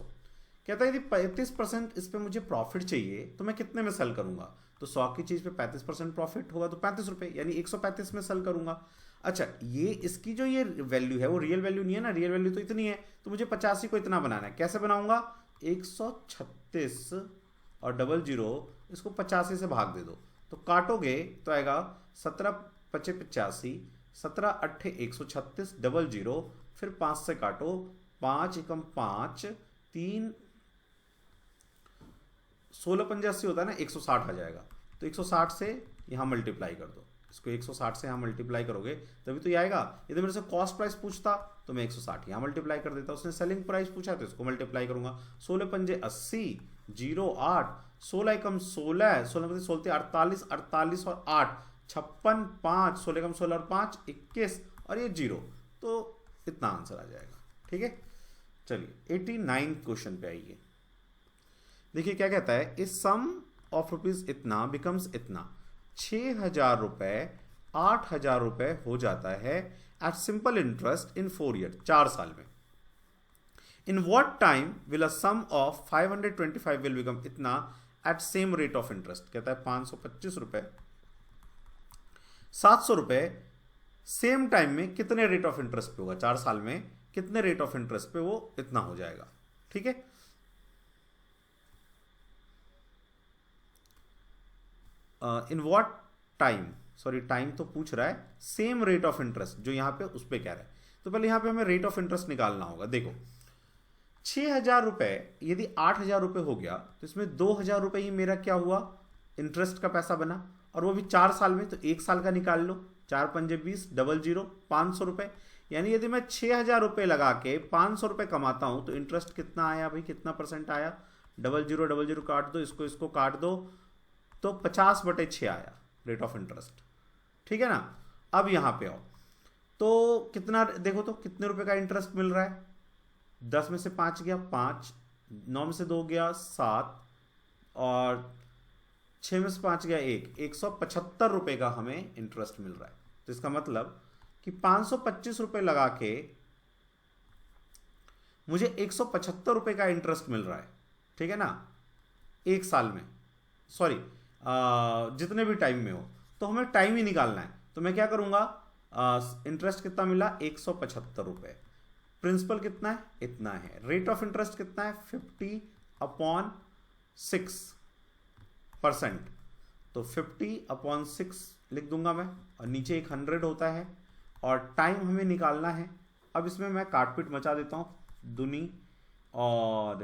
कहता है यदि 35% इस पे मुझे प्रॉफिट चाहिए तो मैं कितने में सेल करूंगा, तो 100 की चीज पे 35% प्रॉफिट होगा तो 35 रुपए, यानी 135 में सेल करूंगा। अच्छा, ये इसकी जो ये वैल्यू है वो रियल वैल्यू नहीं है ना, रियल वैल्यू तो इतनी है, तो मुझे 85 को इतना बनाना है। कैसे बनाऊंगा, 136 और 00 इसको 85 से भाग दे दो, तो काटोगे तो आएगा 17 5 85, 17 अट्ठे 136 डबल जीरो, फिर 5 से काटो, 5 एकम 5, 3 16 पंजे 80 होता है ना, 160 आ जाएगा। तो 160 से यहाँ मल्टीप्लाई कर दो, इसको 160 से यहाँ मल्टीप्लाई करोगे तभी तो ये आएगा। यदि मेरे से कॉस्ट प्राइस पूछता तो मैं 160 यहाँ मल्टीप्लाई कर देता, उसने सेलिंग प्राइस पूछा तो इसको मल्टीप्लाई करूंगा। 16 पंजे 80, 0 8, 16 एकम 16, 16 पंजे 16 48, 48 और 8 56, 5 16 एकम 16 और 5 21 और ये 0, तो इतना आंसर आ जाएगा। ठीक है, चलिए 89 क्वेश्चन पे आइए। देखिए क्या कहता है, इस सम ऑफ रुपीज इतना बिकम्स इतना, 6,000 रुपए 8,000 रुपए हो जाता है at simple interest in 4 year, 4 साल में। In what time will a sum of 525 will become इतना at same rate of interest. कहता है 525 रुपए 700 रुपए सेम टाइम में कितने रेट ऑफ इंटरेस्ट पे होगा, 4 साल में कितने रेट ऑफ इंटरेस्ट पे वो इतना हो जाएगा। ठीक है, इन व्हाट टाइम, सॉरी टाइम तो पूछ रहा है, सेम रेट ऑफ इंटरेस्ट जो यहां पे उस पर कह रहा है। तो पहले यहां पे हमें रेट ऑफ इंटरेस्ट निकालना होगा। देखो 6,000 रुपए यदि 8,000 रुपए हो गया तो इसमें 2,000 रुपए ही मेरा क्या हुआ, इंटरेस्ट का पैसा बना, और वो भी 4 साल में, तो 1 साल का निकाल लो, 4 पंजे 20 डबल जीरो 500 रुपए। यानी यदि मैं 6,000 रुपए लगा के 500 रुपए कमाता हूं तो इंटरेस्ट कितना आया भाई, कितना परसेंट आया, डबल जीरो काट दो, इसको काट दो, तो 50/6 आया रेट ऑफ इंटरेस्ट। ठीक है ना। अब यहां पे आओ तो कितना, देखो तो कितने रुपए का इंटरेस्ट मिल रहा है, 10 में से 5 गया 5, 9 में से 2 गया 7, और 6 में से 5 गया 1, 175 रुपए का हमें इंटरेस्ट मिल रहा है। तो इसका मतलब कि 525 रुपए लगा के मुझे 175 रुपए का इंटरेस्ट मिल रहा है। ठीक है ना, 1 साल में, सॉरी जितने भी टाइम में हो, तो हमें टाइम ही निकालना है। तो मैं क्या करूंगा, इंटरेस्ट कितना मिला 175 रुपए, प्रिंसिपल कितना है इतना है, रेट ऑफ इंटरेस्ट कितना है 50/6%, तो 50/6 लिख दूंगा मैं, और नीचे एक 100 होता है, और टाइम हमें निकालना है। अब इसमें मैं काटपीट मचा देता हूं दुनी, और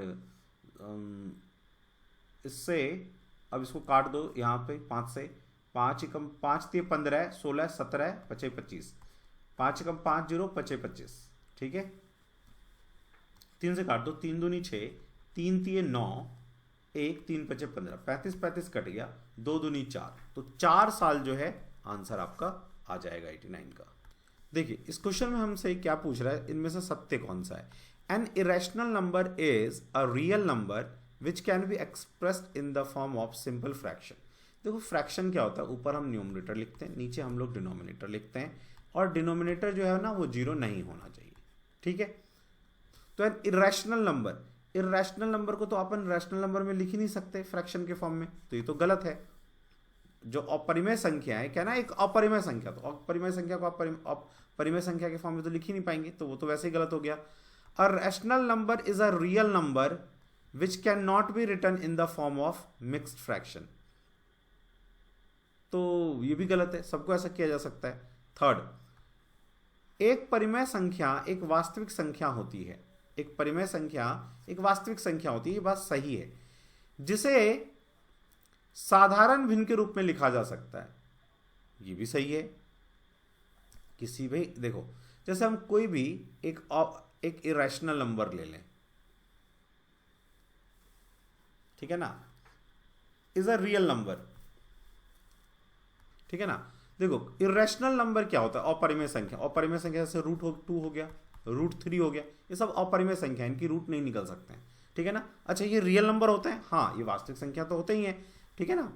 इससे अब इसको काट दो यहाँ पे 5 से, 5 एकम 5 3 15 16 17 25 25, 5 एकम 5 0 25 25। ठीक है, 3 से काट दो, 3 दूनी 6, 3 3 9, 1 3 5 15, 35 35 कट गया, 2 दूनी 4, तो 4 साल जो है आंसर आपका आ जाएगा 89 का। देखिए इस क्वेश्चन में हमसे क्या पूछ रहा है, इनमें से सत्य कौन सा है। An irrational number is a real number which can be expressed in the form of simple fraction. देखो फ्रैक्शन क्या होता है, ऊपर हम न्यूमरेटर लिखते हैं, नीचे हम लोग डिनोमिनेटर लिखते हैं, और डिनोमिनेटर जो है ना वो 0 नहीं होना चाहिए। ठीक है, तो an irrational number, irrational number को तो अपन रैशनल नंबर में लिख ही नहीं सकते फ्रैक्शन के फॉर्म में, तो ये तो गलत है। जो अपरिमेय संख्या है क्या ना, एक अपरिमेय संख्या, तो अपरिमेय संख्या को परिमेय संख्या के फॉर्म में तो लिख ही नहीं पाएंगे, तो वो तो वैसे ही गलत हो गया। A rational number is a real number which can not be written in the form of mixed fraction, तो ये भी गलत है, सबको ऐसा किया जा सकता है। थर्ड, एक परिमेय संख्या एक वास्तविक संख्या होती है, एक परिमेय संख्या एक वास्तविक संख्या होती है, ये बात सही है, जिसे साधारण भिन्न के रूप में लिखा जा सकता है, ये भी सही है। किसी भी, देखो जैसे हम कोई भी एक इरेशनल नंबर ले लें, ठीक है ना, इज अ रियल नंबर, ठीक है ना। देखो इरेशनल नंबर क्या होता है, अपरिमेय संख्या, अपरिमेय संख्या जैसे √2 हो गया, √3 हो गया, ये सब अपरिमेय संख्या, इनकी रूट नहीं निकल सकते हैं। ठीक है ना। अच्छा ये रियल नंबर होते हैं, हाँ ये वास्तविक संख्या तो होते ही है। ठीक है ना।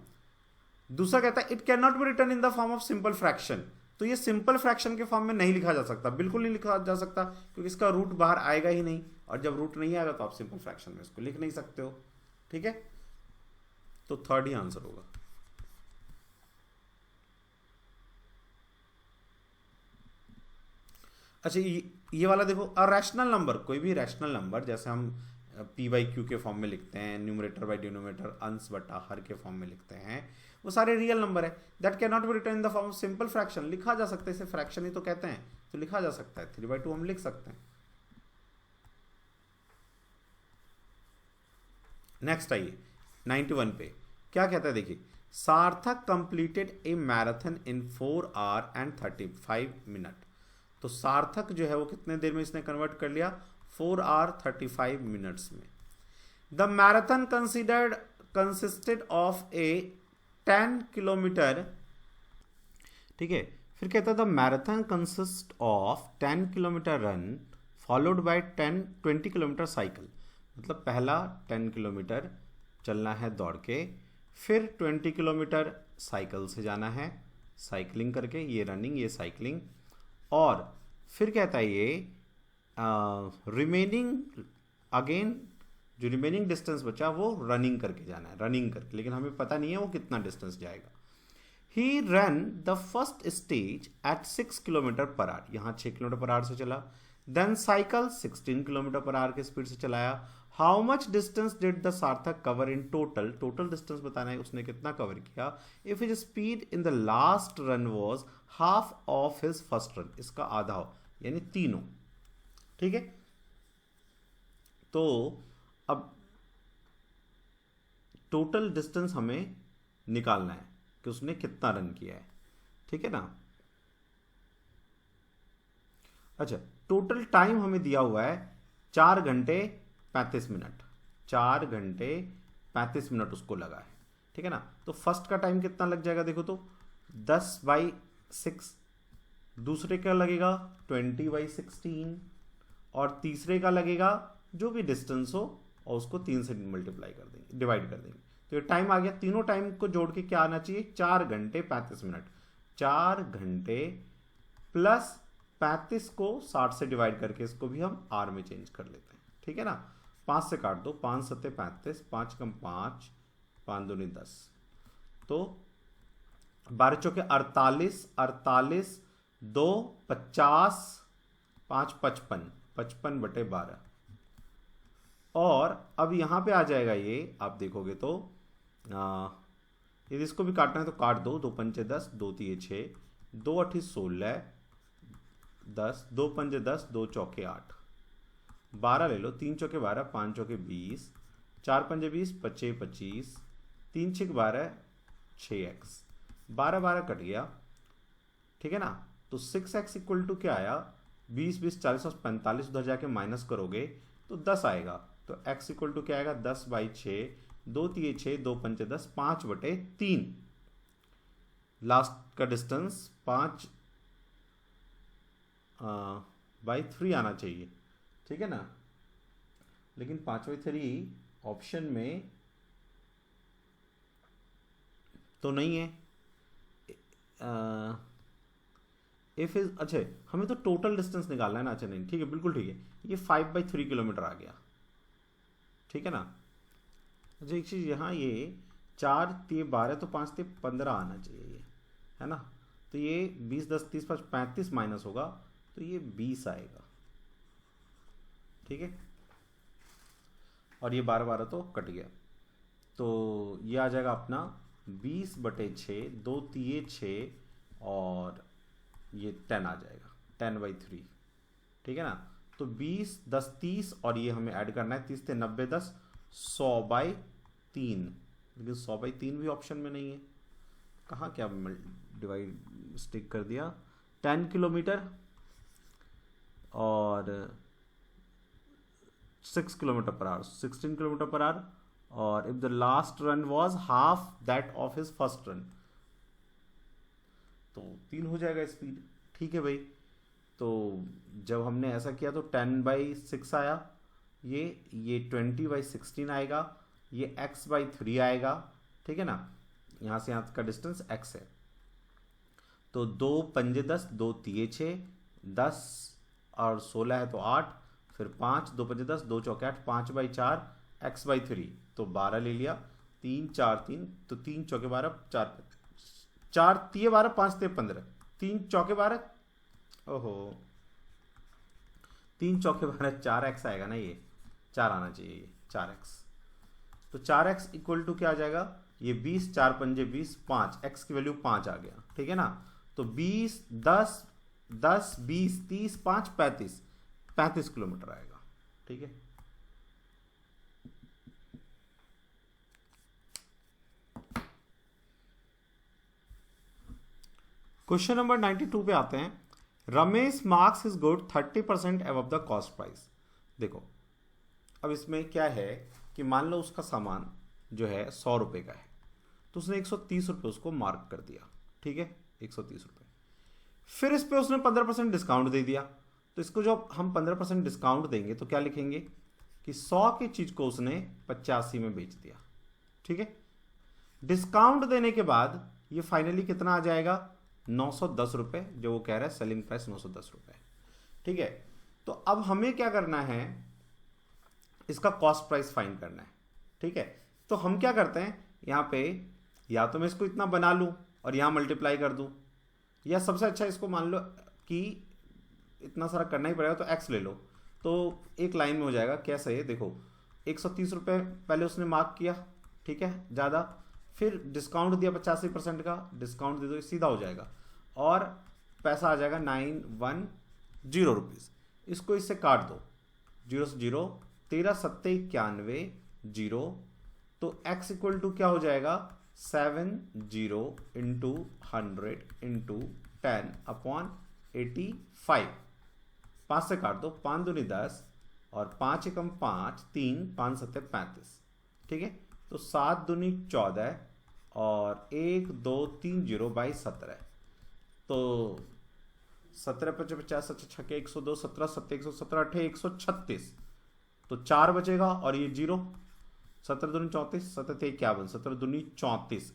दूसरा कहता है it can not be written in the form of simple fraction, तो ये सिंपल फ्रैक्शन के फॉर्म में नहीं लिखा जा सकता, बिल्कुल नहीं लिखा जा सकता, क्योंकि इसका रूट बाहर आएगा ही नहीं, और जब रूट नहीं आएगा तो आप सिंपल फ्रैक्शन में इसको लिख नहीं सकते हो। ठीक है, तो थर्ड ही आंसर होगा। अच्छा ये वाला देखो, अ रैशनल नंबर, कोई भी रैशनल नंबर, जैसे हम पी बाई क्यू के फॉर्म में लिखते हैं, न्यूमरेटर बाई डिनोमिनेटर, अंश बटा हर के फॉर्म में लिखते हैं, वो सारे रियल नंबर है। That can not be written in the form of simple fraction, लिखा जा सकता है, इसे फ्रैक्शन ही तो कहते हैं, तो लिखा जा सकता है, 3/2 हम लिख सकते हैं। नेक्स्ट आइए 91 पे क्या कहता है, देखिए सार्थक completed A marathon in 4 our and 35 minute. तो सार्थक जो है वो कितने देर में इसने कन्वर्ट कर लिया, 4 आवर 35 मिनट्स में। The marathon consisted of A 10 kilometre, ठीक है, फिर कहता है the marathon consist of 10 kilometre run followed by 20 kilometre cycle. मतलब पहला 10 किलोमीटर चलना है दौड़ के, फिर 20 किलोमीटर साइकिल से जाना है, साइकिलिंग करके, ये रनिंग ये साइकिलिंग, और फिर कहता है ये रिमेनिंग अगेन जो रिमेनिंग डिस्टेंस बचा वो रनिंग करके जाना है, रनिंग करके, लेकिन हमें पता नहीं है वो कितना डिस्टेंस जाएगा। He ran the first stage at 6 kilometre per hour, यहाँ 6 किलोमीटर पर आवर से चला, then cycle 16 kilometre per hour के स्पीड से चलाया। How much distance did the Sarthak cover in total, total distance बताना है उसने कितना कवर किया। If his speed in the last run was half of his first run, इसका आधा हो, यानी तीनों, ठीक है। तो अब टोटल डिस्टेंस हमें निकालना है कि उसने कितना रन किया है, ठीक है ना। अच्छा, टोटल टाइम हमें दिया हुआ है 4 घंटे 35 मिनट, 4 घंटे 35 मिनट उसको लगा है, ठीक है ना। तो फर्स्ट का टाइम कितना लग जाएगा, देखो तो 10/6, दूसरे का लगेगा 20/16, और तीसरे का लगेगा जो भी डिस्टेंस हो और उसको 3 से मल्टीप्लाई कर देंगे, डिवाइड कर देंगे, तो ये टाइम आ गया। तीनों टाइम को जोड़ के क्या आना चाहिए, 4 घंटे 35 मिनट। 4 घंटे प्लस 35 को 60 से डिवाइड करके इसको भी हम आर में चेंज कर लेते हैं, ठीक है ना। 5 से काट दो, 5 7 35, 5 कम 5, 5 दूनी 10, तो 12 चौके 48, 48 2 50, 5 55, 55/12। और अब यहाँ पे आ जाएगा ये, आप देखोगे तो यदि इसको भी काटना है तो काट दो, 2 पंचे 10, 2 तिये 6, 2 8 16, 10, 2 पंजे 10, 2 चौके 8, 12 ले लो, 3 चौके 12, 5 चौके 20, 4 पंजे 20, 25 25, 3 6 12, 6x, 12 12 कट गया, ठीक है ना। तो 6x इक्वल टू क्या आया, 20 20 40 और 45, उधर जाके माइनस करोगे तो 10 आएगा। तो x इक्वल टू क्या आएगा, 10/6, 2 तिये 6, 2 पंचे 10, 5/3। लास्ट का डिस्टेंस 5/3 आना चाहिए, ठीक है ना। लेकिन 5/3 ऑप्शन में तो नहीं है। इफ इज, अच्छा हमें तो टोटल डिस्टेंस निकालना है ना। अच्छा नहीं, ठीक है, बिल्कुल ठीक है, ये 5/3 किलोमीटर आ गया, ठीक है ना। अच्छा एक चीज़ यहाँ, ये 4 तिये 12 तो 5 तिये 15 आना चाहिए ये, है ना। तो ये 20 10 30 5 35 माइनस होगा, तो ये 20 आएगा, ठीक है। और ये 12 12 तो कट गया, तो ये आ जाएगा अपना 20/6, 2 तिये 6, और ये 10 आ जाएगा, 10/3, ठीक है ना। तो 20 10 30, और ये हमें ऐड करना है, 30 × 90 10, 100/3, लेकिन 100/3 भी ऑप्शन में नहीं है। कहाँ क्या डिवाइड स्टिक कर दिया, 10 किलोमीटर और 6 kilometre per hour, 16 kilometre per hour, और if the last run was half that of his first run, तो 3 हो जाएगा स्पीड, ठीक है भाई। तो जब हमने ऐसा किया तो 10/6 आया, ये 20/16 आएगा, ये x/3 आएगा, ठीक है ना। यहाँ से यहाँ का डिस्टेंस x है, तो 2 पंजे 10, 2 तिये 6, 10 और 16 है तो 8, फिर 5, 2 पंजे 10, 2 चौके 8, 5/4 x/3, तो 12 ले लिया, 3 4 3, तो 3 चौके 12, 4 तिये 12, 5 तिये 15, 3 चौके 12, ओहो 3 चौके 12, 4x आएगा ना ये, 4 आना चाहिए, ये 4x। तो 4x इक्वल टू क्या आ जाएगा, ये 20, 4 पंजे 20, 5, x की वैल्यू 5 आ गया, ठीक है ना। तो 20, 10, 10, 20, 30, 5, 35 किलोमीटर आएगा, ठीक है। क्वेश्चन नंबर 92 पे आते हैं। Ramesh marks his good 30% above the cost price. देखो अब इसमें क्या है कि मान लो उसका सामान जो है 100 रुपये का है, तो उसने 130 रुपये उसको मार्क कर दिया, ठीक है, 130 रुपये। फिर इस पर उसने 15% डिस्काउंट दे दिया। तो इसको जब हम 15% डिस्काउंट देंगे तो क्या लिखेंगे कि 100 की चीज़ को उसने 85 में बेच दिया, ठीक है। डिस्काउंट देने के बाद ये फाइनली कितना आ जाएगा, 910 रुपये, जो वो कह रहा है सेलिंग प्राइस 910 रुपये, ठीक है। तो अब हमें क्या करना है, इसका कॉस्ट प्राइस फाइंड करना है, ठीक है। तो हम क्या करते हैं, यहाँ पे या तो मैं इसको इतना बना लूँ और यहाँ मल्टीप्लाई कर दूँ, या सबसे अच्छा इसको मान लो कि इतना सारा करना ही पड़ेगा तो x ले लो, तो एक लाइन में हो जाएगा। कैसे है देखो, 130 रुपये पहले उसने मार्क किया, ठीक है, ज़्यादा, फिर डिस्काउंट दिया 85% का, डिस्काउंट दे दो, सीधा हो जाएगा, और पैसा आ जाएगा 910 रुपीज़। इसको इससे काट दो, 0 से 0, 13 सत्ते 91 0, तो x इक्वल टू क्या हो जाएगा, 70 इंटू 100 इंटू 10 अपॉन 85। 5 से काट दो, 5 दूनी 10 और 5 एकम 5, 3, 5 सत्ते 35, ठीक है। तो 7 दूनी 14 और 1 2 3 0 बाई 17, तो 17 5 50 6 102, 17 7 117 8 136, तो 4 बचेगा और ये 0, 17 दूनी 34, 17 51, 17 दूनी 34,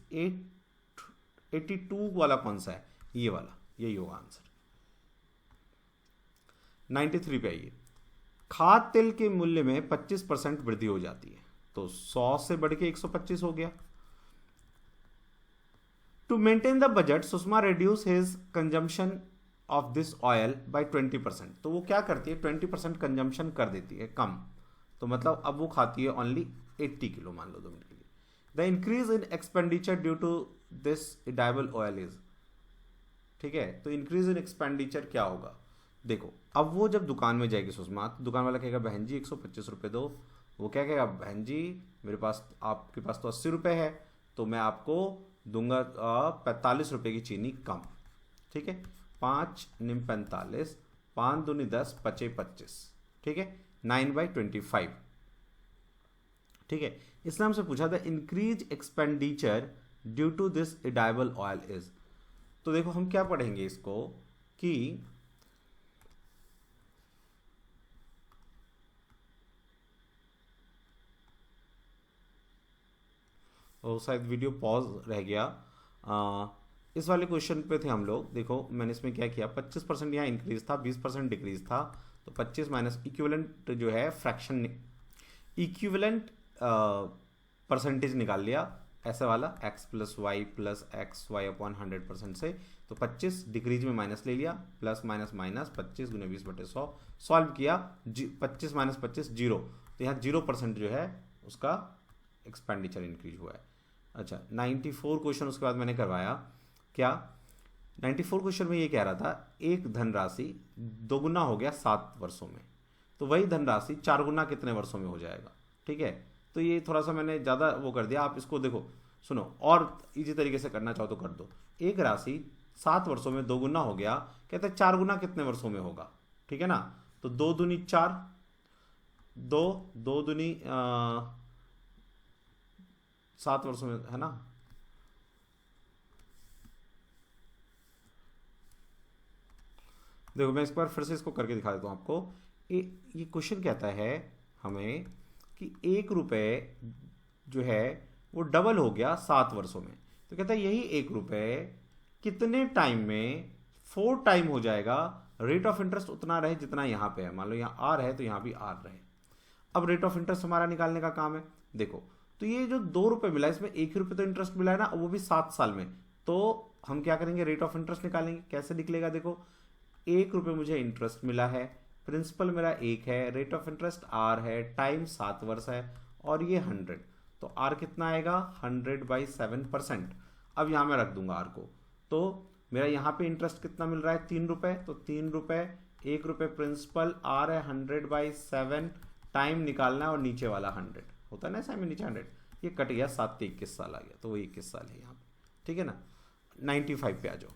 82 वाला कौन सा है, ये वाला, यही होगा आंसर। 93 पे आइए। खाद्य तेल के मूल्य में 25% वृद्धि हो जाती है, तो 100 से बढ़ के 125 हो गया। To maintain the budget Sushma reduce his consumption of this oil by 20%। तो वो क्या करती है, 20% कंजम्पशन कर देती है कम, तो मतलब अब वो खाती है ओनली 80 किलो, मान लो 2 मिनट के लिए। The increase in expenditure due to this edible oil is, ठीक है। तो इंक्रीज इन एक्सपेंडिचर क्या होगा, देखो अब वो जब दुकान में जाएगी सुषमा, तो दुकान वाला कहेगा बहन जी 125 रुपये दो, वो क्या कहेगा, बहन जी मेरे पास, आपके पास तो 80 रुपये है, तो मैं आपको दूंगा 45 रुपये की चीनी कम, ठीक है। 5 निम 45, 5 दूनी 10, 5 25, ठीक है, 9/25, ठीक है। इसने हमसे पूछा था increase expenditure due to this edible oil is. तो देखो हम क्या पढ़ेंगे इसको कि शायद वीडियो पॉज रह गया, इस वाले क्वेश्चन पे थे हम लोग। देखो मैंने इसमें क्या किया, 25% यहाँ इंक्रीज था, 20% डिक्रीज था, तो 25 माइनस इक्विवेलेंट जो है फ्रैक्शन, इक्विवेलेंट परसेंटेज निकाल लिया, ऐसे वाला x plus y plus x y upon 100% से, तो 25 डिक्रीज में माइनस ले लिया, प्लस माइनस माइनस 25 गुने 20/100, सॉल्व किया, 25 माइनस 25 0, तो यहाँ 0% जो है उसका एक्सपेंडिचर इंक्रीज हुआ है। अच्छा 94 क्वेश्चन उसके बाद मैंने करवाया, क्या 94 क्वेश्चन में ये कह रहा था एक धनराशि दोगुना हो गया 7 वर्षों में, तो वही धनराशि 4 गुना कितने वर्षों में हो जाएगा, ठीक है। तो ये थोड़ा सा मैंने ज़्यादा वो कर दिया, आप इसको देखो सुनो और इजी तरीके से करना चाहो तो कर दो। एक राशि 7 वर्षों में 2 गुना हो गया, कहते हैं 4 गुना कितने वर्षों में होगा, ठीक है ना। तो 2 दूनी 4, 2 दूनी 7 वर्षों में, है ना। देखो मैं इस बार फिर से इसको करके दिखा देता हूँ आपको। ये क्वेश्चन कहता है हमें कि 1 रुपये जो है वो डबल हो गया 7 वर्षों में, तो कहता है यही 1 रुपये कितने टाइम में 4 टाइम हो जाएगा, रेट ऑफ इंटरेस्ट उतना रहे जितना यहाँ पे है, मान लो यहाँ आर है तो यहाँ भी आर रहे। अब रेट ऑफ इंटरेस्ट हमारा निकालने का काम है। देखो तो ये जो 2 रुपये मिला, इसमें 1 रुपये तो इंटरेस्ट मिला है ना, वो भी 7 साल में, तो हम क्या करेंगे, रेट ऑफ इंटरेस्ट निकालेंगे। कैसे निकलेगा, देखो 1 रुपये मुझे इंटरेस्ट मिला है, प्रिंसिपल मेरा 1 है, रेट ऑफ इंटरेस्ट R है, टाइम 7 वर्ष है और ये 100, तो R कितना आएगा 100/7%। अब यहाँ मैं रख दूंगा R को, तो मेरा यहाँ पे इंटरेस्ट कितना मिल रहा है 3 रुपये, तो 3 रुपये, 1 रुपये प्रिंसिपल, R है 100/7, टाइम निकालना है और नीचे वाला 100 होता है ना ऐसा में, नीचे 100, ये कट गया, 7 से 21 साल आ गया, तो वो 21 साल है यहाँ पे, ठीक है ना। 95 पे आ जाओ।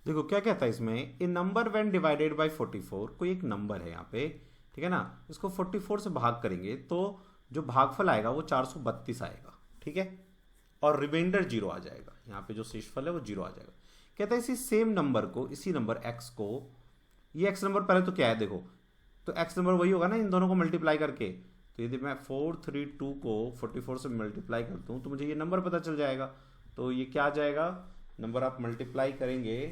देखो क्या कहता है इसमें, ए नंबर व्हेन डिवाइडेड बाय 44, कोई एक नंबर है यहाँ पे, ठीक है ना, इसको 44 से भाग करेंगे तो जो भागफल आएगा वो 432 आएगा, ठीक है, और रिमाइंडर 0 आ जाएगा, यहाँ पे जो शेषफल है वो 0 आ जाएगा। कहता है इसी सेम नंबर को, इसी नंबर x को, ये x नंबर पहले तो क्या है देखो, तो x नंबर वही होगा ना इन दोनों को मल्टीप्लाई करके, तो यदि मैं 432 को 44 से मल्टीप्लाई कर दूं तो मुझे ये नंबर पता चल जाएगा, तो ये क्या आ जाएगा, नंबर आप मल्टीप्लाई करेंगे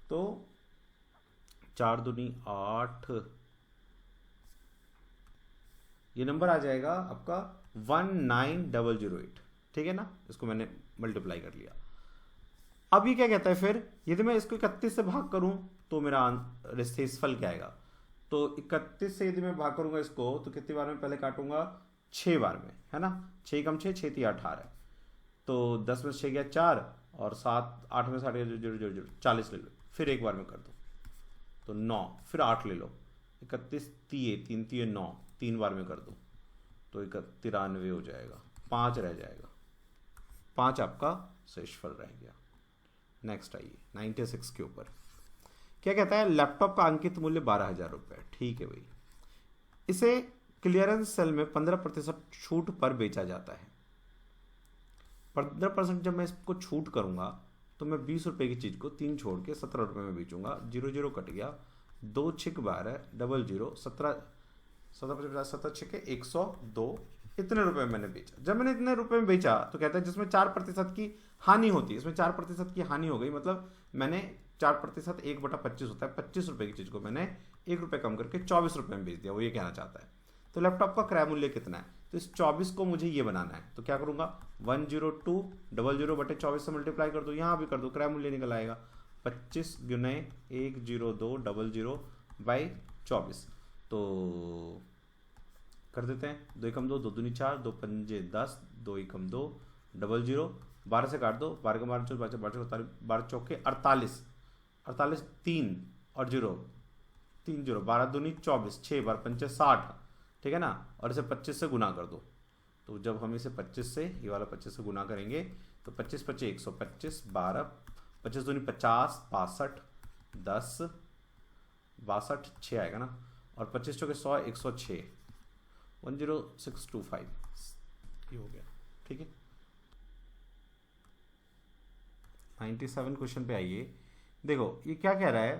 तो 4 दूनी 8, ये नंबर आ जाएगा आपका 19008, ठीक है ना, इसको मैंने मल्टीप्लाई कर लिया। अब ये क्या कहता है फिर, यदि मैं इसको 31 से भाग करूं तो मेरा शेषफल क्या आएगा, तो 31 से यदि मैं भाग करूंगा इसको तो कितनी बार में पहले काटूंगा, 6 बार में, है ना, 6 कम 6, 6 3 18 है, तो 10 में 6 गया 4 और 7 8 में 60 0 40 ले लो, फिर एक बार में कर दो तो 9, फिर 8 ले लो, 31 3 3 9, 3 बार में कर दो तो 93 हो जाएगा, 5 रह जाएगा, 5 आपका शेषफल रह गया। नेक्स्ट आइए 96 के ऊपर क्या कहता है, लैपटॉप का अंकित मूल्य 12,000 रुपये, ठीक है भाई, इसे क्लियरेंस सेल में 15% छूट पर बेचा जाता है। 15% जब मैं इसको छूट करूंगा तो मैं 20 रुपये की चीज़ को 3 छोड़ के 17 रुपये में बेचूंगा, 0 0 कट गया, 2 6 12 डबल 0 17 17 6 102, इतने रुपए में मैंने बेचा। जब मैंने इतने रुपए में बेचा तो कहता है जिसमें 4% की हानि होती है, इसमें 4% की हानि हो गई, मतलब मैंने 4% 1/25 होता है, 25 रुपए की चीज को मैंने 1 रुपये कम करके 24 रुपये में बेच दिया, वो ये कहना चाहता है। तो लैपटॉप का क्रय मूल्य कितना है, तो इस 24 को मुझे ये बनाना है, तो क्या करूंगा 102 00/24 से मल्टीप्लाई कर दो, यहाँ भी कर दो, क्रय मूल्य निकल आएगा 25 गुने 102 00/24, तो कर देते हैं, 2 एकम 2 2 दूनी 4 2 पंजे 10 2 एकम 2 00, 12 से काट दो, 12 का 12 चौके 48 48 3 और 0 3 0, 12 दूनी 24, 6 बार पंचे 60, ठीक है ना, और इसे 25 से गुना कर दो, तो जब हम इसे 25 से, ये वाला 25 से गुना करेंगे तो 25 25 125, 12 25 दूनी 50 62 10 62 6 आएगा ना, और 25 चौके 100 106 10625, ये हो गया, ठीक है। 97 क्वेश्चन पे आइए। देखो ये क्या कह रहा है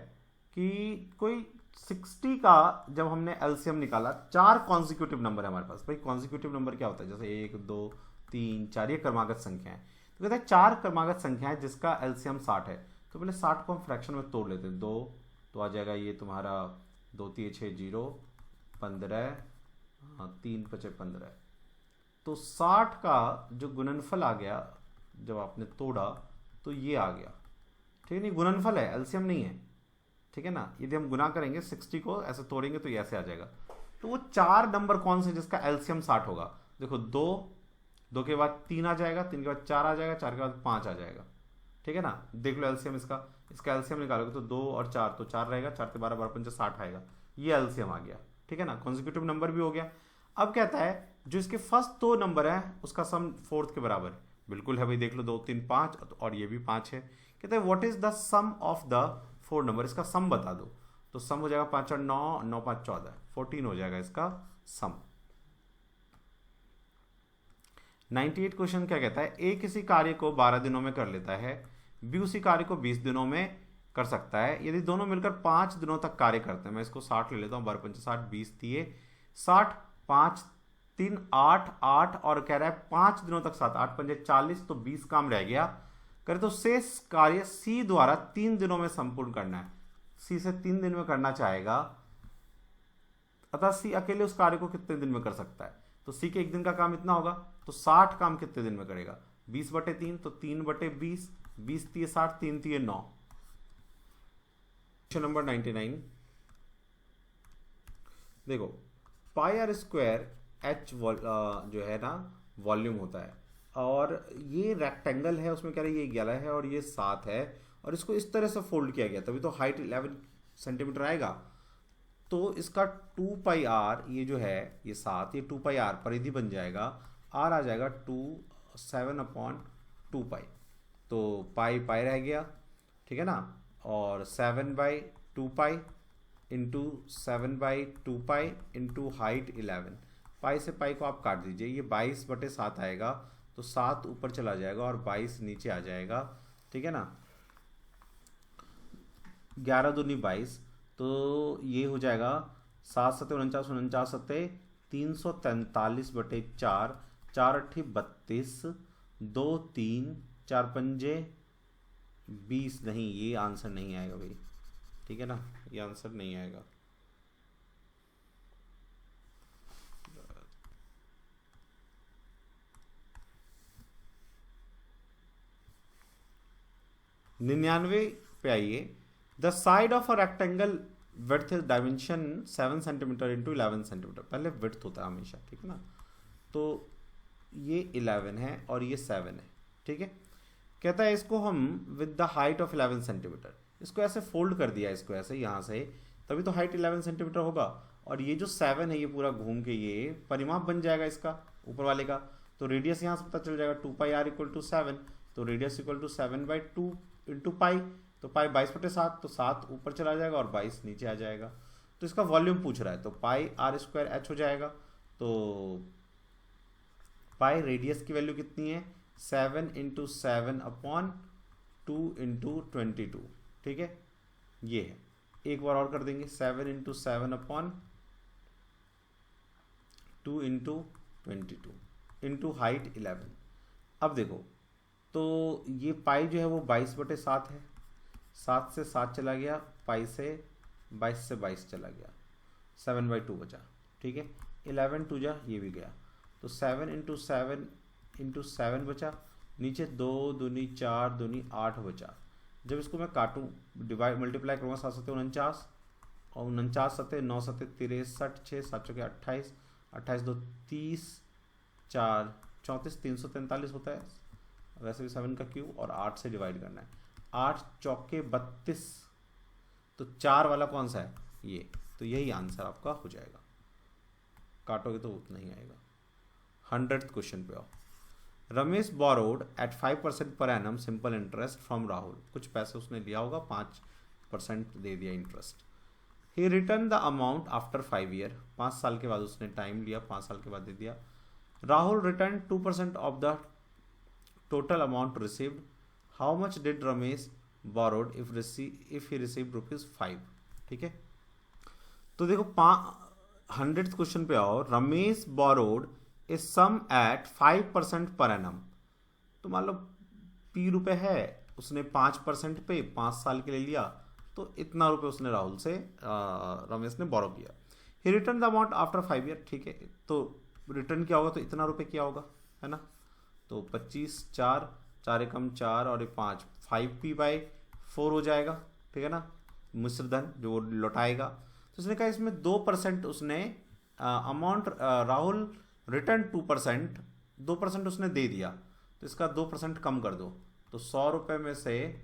कि कोई 60 का जब हमने एलसीएम निकाला, 4 कॉन्जिक्यूटिव नंबर है हमारे पास। भाई कॉन्जिक्यूटिव नंबर क्या होता है, जैसे 1 2 3 4 ये क्रमागत संख्या है, तो कहता है 4 क्रमागत संख्या है जिसका एलसीएम 60 है, तो पहले 60 को हम फ्रैक्शन में तोड़ लेते हैं, 2 तो आ जाएगा ये तुम्हारा 2 3 6 0 15, 3 5 15, तो 60 का जो गुणनफल आ गया जब आपने तोड़ा तो ये आ गया, ठीक है, नहीं गुणनफल है, एलसीएम नहीं है, ठीक है ना। यदि हम गुना करेंगे 60 को ऐसे तोड़ेंगे तो ये ऐसे आ जाएगा, तो वो 4 नंबर कौन से जिसका एलसीएम 60 होगा, देखो 2 के बाद 3 आ जाएगा, 3 के बाद 4 आ जाएगा, 4 के बाद 5 आ जाएगा, ठीक है ना। देख लो एलसीएम इसका एलसीएम निकालोगे तो 2 और 4 तो 4 रहेगा, 4 से 12 12 5 60 आएगा, ये एलसीएम आ गया, ठीक है ना, कॉन्जिक्यूटिव नंबर भी हो गया। अब कहता है जो इसके फर्स्ट 2 नंबर है उसका सम 4th के बराबर, बिल्कुल है भाई, देख लो 2 3 5 और ये भी 5 है। कहते हैं what is the sum of the 4 number, इसका सम बता दो, तो सम हो जाएगा 5 और 9 9 5 14 14 हो जाएगा इसका सम। 98 क्वेश्चन क्या कहता है, ए किसी कार्य को 12 दिनों में कर लेता है, बी उसी कार्य को 20 दिनों में कर सकता है, यदि दोनों मिलकर 5 दिनों तक कार्य करते हैं। मैं इसको 60 ले लेता हूँ, 12 5 60 20 दिए 60, 5 3 8 8 और कह रहा है 5 दिनों तक 7 8 5 40, तो 20 काम रह गया। करे तो शेष कार्य सी द्वारा 3 दिनों में संपूर्ण करना है, सी से 3 दिन में करना चाहेगा, अतः सी अकेले उस कार्य को कितने दिन में कर सकता है, तो सी के 1 दिन का काम इतना होगा, तो 60 काम कितने दिन में करेगा, 20/3 तो 3/20, 20 3 60 3 3 9। क्वेश्चन नंबर 99, देखो पाई आर स्क्वायर एच जो है ना वॉल्यूम होता है, और ये रेक्टेंगल है, उसमें क्या है, ये 11 है और ये 7 है, और इसको इस तरह से फोल्ड किया गया, तभी तो हाइट 11 सेंटीमीटर आएगा। तो इसका 2 पाई आर, ये जो है ये 7, ये 2 पाई आर परिधि बन जाएगा, आर आ जाएगा 7/2 पाई, तो पाई पाई रह गया, ठीक है ना, और 7/2 pi into 7/2 pi into height 11, पाई से पाई को आप काट दीजिए, ये 22/7 आएगा, तो 7 ऊपर चला जाएगा और 22 नीचे आ जाएगा, ठीक है ना, 11 दूनी 22, तो ये हो जाएगा 7 सत्ते 49, 49 सत्ते 343/4, 4 अट्ठी 32, 2 3 4 पंजे 20, नहीं ये आंसर नहीं आएगा भाई, ठीक है ना, ये आंसर नहीं आएगा। निन्यानवे पे आइए। The side of a rectangle width is dimension 7 centimetre into 11 centimetre, पहले विड्थ होता है हमेशा, ठीक है ना, तो ये 11 है और ये 7 है, ठीक है। कहता है इसको हम with the height of 11 centimetre, इसको ऐसे फोल्ड कर दिया, इसको ऐसे यहाँ से, तभी तो हाइट 11 सेंटीमीटर होगा, और ये जो 7 है ये पूरा घूम के ये परिमाप बन जाएगा इसका ऊपर वाले का, तो रेडियस यहाँ से पता चल जाएगा 2 पाई आर इक्वल टू 7, तो radius equal to 7/2 into pi, तो पाई 22/7, तो 7 ऊपर चला जाएगा और 22 नीचे आ जाएगा, तो इसका वॉल्यूम पूछ रहा है, तो पाई आर स्क्वायर एच हो जाएगा, तो पाई रेडियस की वैल्यू कितनी है 7 इंटू 7/2 इंटू 22, ठीक है, ये है, एक बार और कर देंगे 7 इंटू 7/2 इंटू 22 इंटू हाइट 11। अब देखो तो ये पाई जो है वो 22/7 है, 7 से 7 चला गया, पाई से 22 से 22 चला गया, 7/2 बचा, ठीक है, 11 2 जा ये भी गया, तो 7 इंटू 7 बचा, नीचे 2 दूनी 4 दूनी 8 बचा, जब इसको मैं काटूँ डिवाइड मल्टीप्लाई करूँगा 7 सत्ते 49 और 49 सत्ते 9 सत्ते 63, 6 7 चौके 28, 28 2 30, 4 34, 343 होता है, वैसे भी 7 का क्यूब और 8 से डिवाइड करना है, 8 चौके 32, तो 4 वाला कौन सा है ये, तो यही आंसर आपका हो जाएगा, काटोगे तो उतना ही आएगा। 100th क्वेश्चन पे आओ। Ramesh borrowed at 5% per annum simple interest from Rahul, कुछ पैसे उसने लिया होगा, 5% दे दिया interest. He return the amount after 5 year, 5 साल के बाद उसने टाइम लिया, 5 साल के बाद दे दिया। Rahul return 2% of the total amount received, how much did Ramesh borrowed if he received ₹5, ठीक है। तो देखो 100th क्वेश्चन पे आओ। रमेश बोरोड ए सम एट 5% पर एनम, तो मान लो P रुपए है, उसने 5% पे 5 साल के लिए लिया, तो इतना रुपए उसने राहुल से रमेश ने बोरो किया। He return the amount after 5 year, ठीक है, तो रिटर्न क्या होगा, तो इतना रुपए क्या होगा, है ना, तो 25 4 4 एकम 4 और 5 5P/4 हो जाएगा, ठीक है ना, मिश्र धन जो वो लौटाएगा। तो उसने कहा इसमें 2% उसने अमाउंट राहुल रिटर्न 2%, 2% उसने दे दिया, तो इसका 2% कम कर दो, तो 100 रुपये में से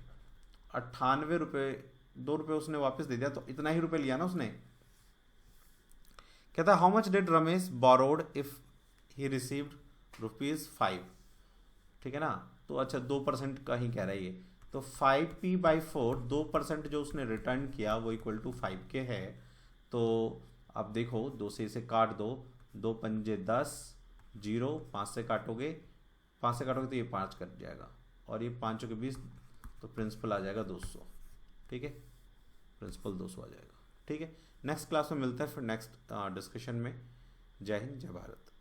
98 रुपये, 2 रुपये उसने वापस दे दिया, तो इतना ही रुपये लिया ना उसने। कहता है how much did Ramesh borrowed if he received ₹5, ठीक है ना, तो अच्छा 2% का ही कह रहा है ये, तो 5P/4 2% जो उसने रिटर्न किया वो इक्वल टू 5 के है, तो अब देखो 2 से इसे काट दो, 2 पंजे 10, 0 5 से काटोगे तो ये 5 कट जाएगा, और ये 5 के 20, तो प्रिंसिपल आ जाएगा 200, ठीक है, प्रिंसिपल 200 आ जाएगा, ठीक है। नेक्स्ट क्लास में मिलता है फिर नेक्स्ट डिस्कशन में। जय हिंद जय भारत।